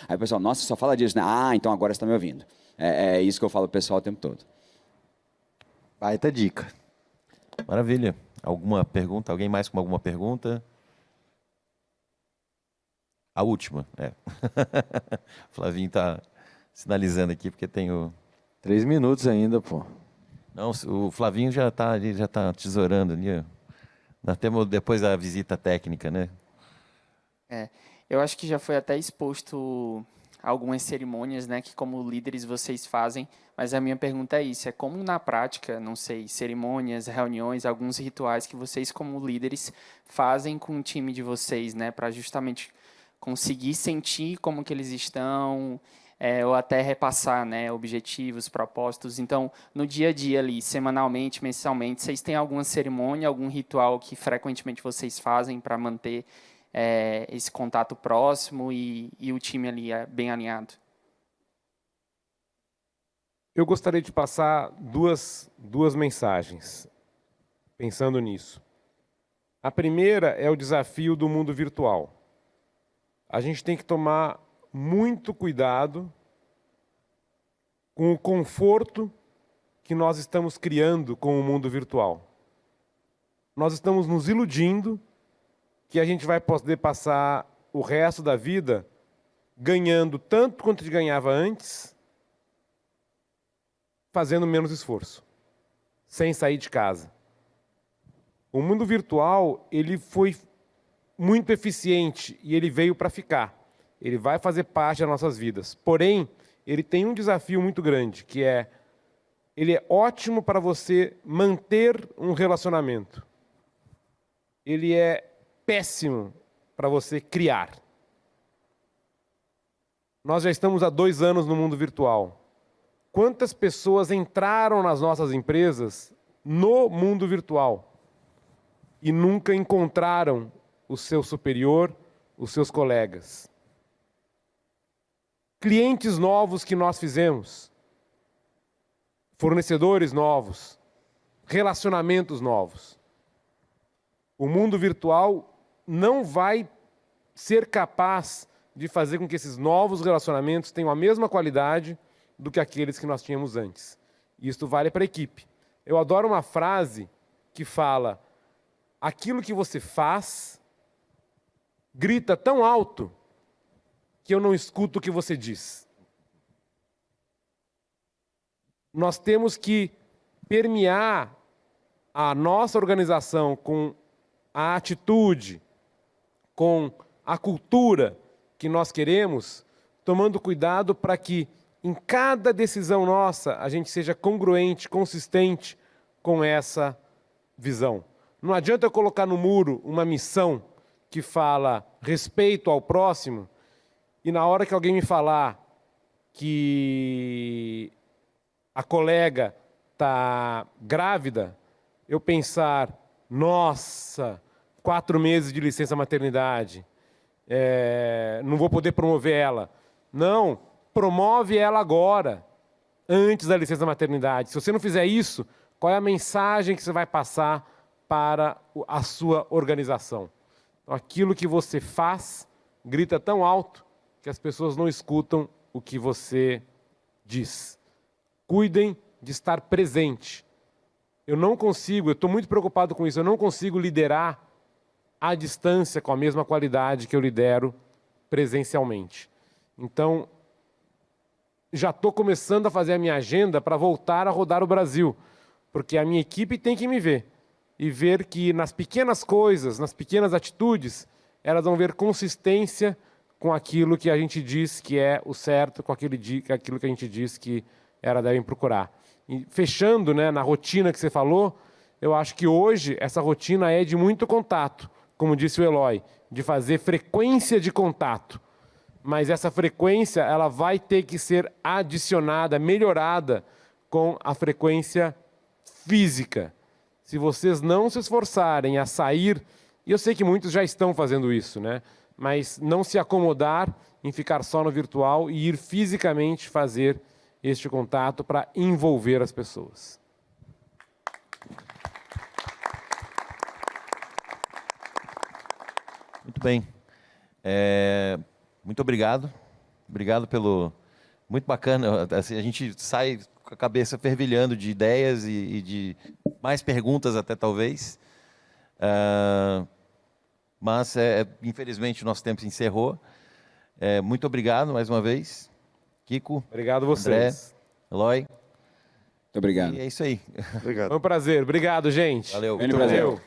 Aí o pessoal, nossa, só fala disso, né? Ah, então agora você está me ouvindo. É isso que eu falo para o pessoal o tempo todo. Baita dica. Maravilha. Alguma pergunta? Alguém mais com alguma pergunta? A última, Flavinho está sinalizando aqui, porque tenho... 3 minutos ainda, pô. Não, o Flavinho já está tesourando ali, até depois da visita técnica, né? Eu acho que já foi até exposto algumas cerimônias, né, que como líderes vocês fazem, mas a minha pergunta é isso, como na prática, não sei, cerimônias, reuniões, alguns rituais que vocês como líderes fazem com o time de vocês, né, para justamente conseguir sentir como que eles estão, ou até repassar, né, objetivos, propósitos. Então, no dia a dia ali, semanalmente, mensalmente, vocês têm alguma cerimônia, algum ritual que frequentemente vocês fazem para manter esse contato próximo e o time ali bem alinhado? Eu gostaria de passar duas mensagens, pensando nisso. A primeira é o desafio do mundo virtual. A gente tem que tomar muito cuidado com o conforto que nós estamos criando com o mundo virtual. Nós estamos nos iludindo que a gente vai poder passar o resto da vida ganhando tanto quanto a gente ganhava antes, fazendo menos esforço, sem sair de casa. O mundo virtual, ele foi muito eficiente e ele veio para ficar. ele vai fazer parte das nossas vidas. Porém, ele tem um desafio muito grande, que é, ele é ótimo para você manter um relacionamento. Ele é péssimo para você criar. Nós já estamos há 2 anos no mundo virtual. Quantas pessoas entraram nas nossas empresas no mundo virtual e nunca encontraram o seu superior, os seus colegas? Clientes novos que nós fizemos, fornecedores novos, relacionamentos novos. O mundo virtual não vai ser capaz de fazer com que esses novos relacionamentos tenham a mesma qualidade do que aqueles que nós tínhamos antes. E isso vale para a equipe. Eu adoro uma frase que fala: aquilo que você faz grita tão alto que eu não escuto o que você diz. Nós temos que permear a nossa organização com a atitude, com a cultura que nós queremos, tomando cuidado para que em cada decisão nossa a gente seja congruente, consistente com essa visão. Não adianta eu colocar no muro uma missão que fala respeito ao próximo e na hora que alguém me falar que a colega está grávida, eu pensar, nossa, 4 meses de licença maternidade, não vou poder promover ela. Não, promove ela agora, antes da licença maternidade. Se você não fizer isso, qual é a mensagem que você vai passar para a sua organização? Então, aquilo que você faz grita tão alto que as pessoas não escutam o que você diz. Cuidem de estar presente. Eu estou muito preocupado com isso, eu não consigo liderar à distância com a mesma qualidade que eu lidero presencialmente. Então, já estou começando a fazer a minha agenda para voltar a rodar o Brasil, porque a minha equipe tem que me ver e ver que nas pequenas coisas, nas pequenas atitudes, elas vão ver consistência com aquilo que a gente diz que é o certo, com aquilo que a gente diz que elas devem procurar. E fechando, né, na rotina que você falou, eu acho que hoje essa rotina é de muito contato, como disse o Eloy, de fazer frequência de contato. Mas essa frequência ela vai ter que ser adicionada, melhorada com a frequência física. Se vocês não se esforçarem a sair, e eu sei que muitos já estão fazendo isso, né? Mas não se acomodar em ficar só no virtual e ir fisicamente fazer este contato para envolver as pessoas. Muito bem. Muito obrigado. Obrigado pelo... Muito bacana. Assim, a gente sai com a cabeça fervilhando de ideias e de mais perguntas até talvez. Mas, infelizmente, o nosso tempo se encerrou. Muito obrigado mais uma vez. Kiko. Obrigado a vocês. André, Eloy. Muito obrigado. E é isso aí. Obrigado. Foi um prazer. Obrigado, gente. Valeu. Valeu. Valeu.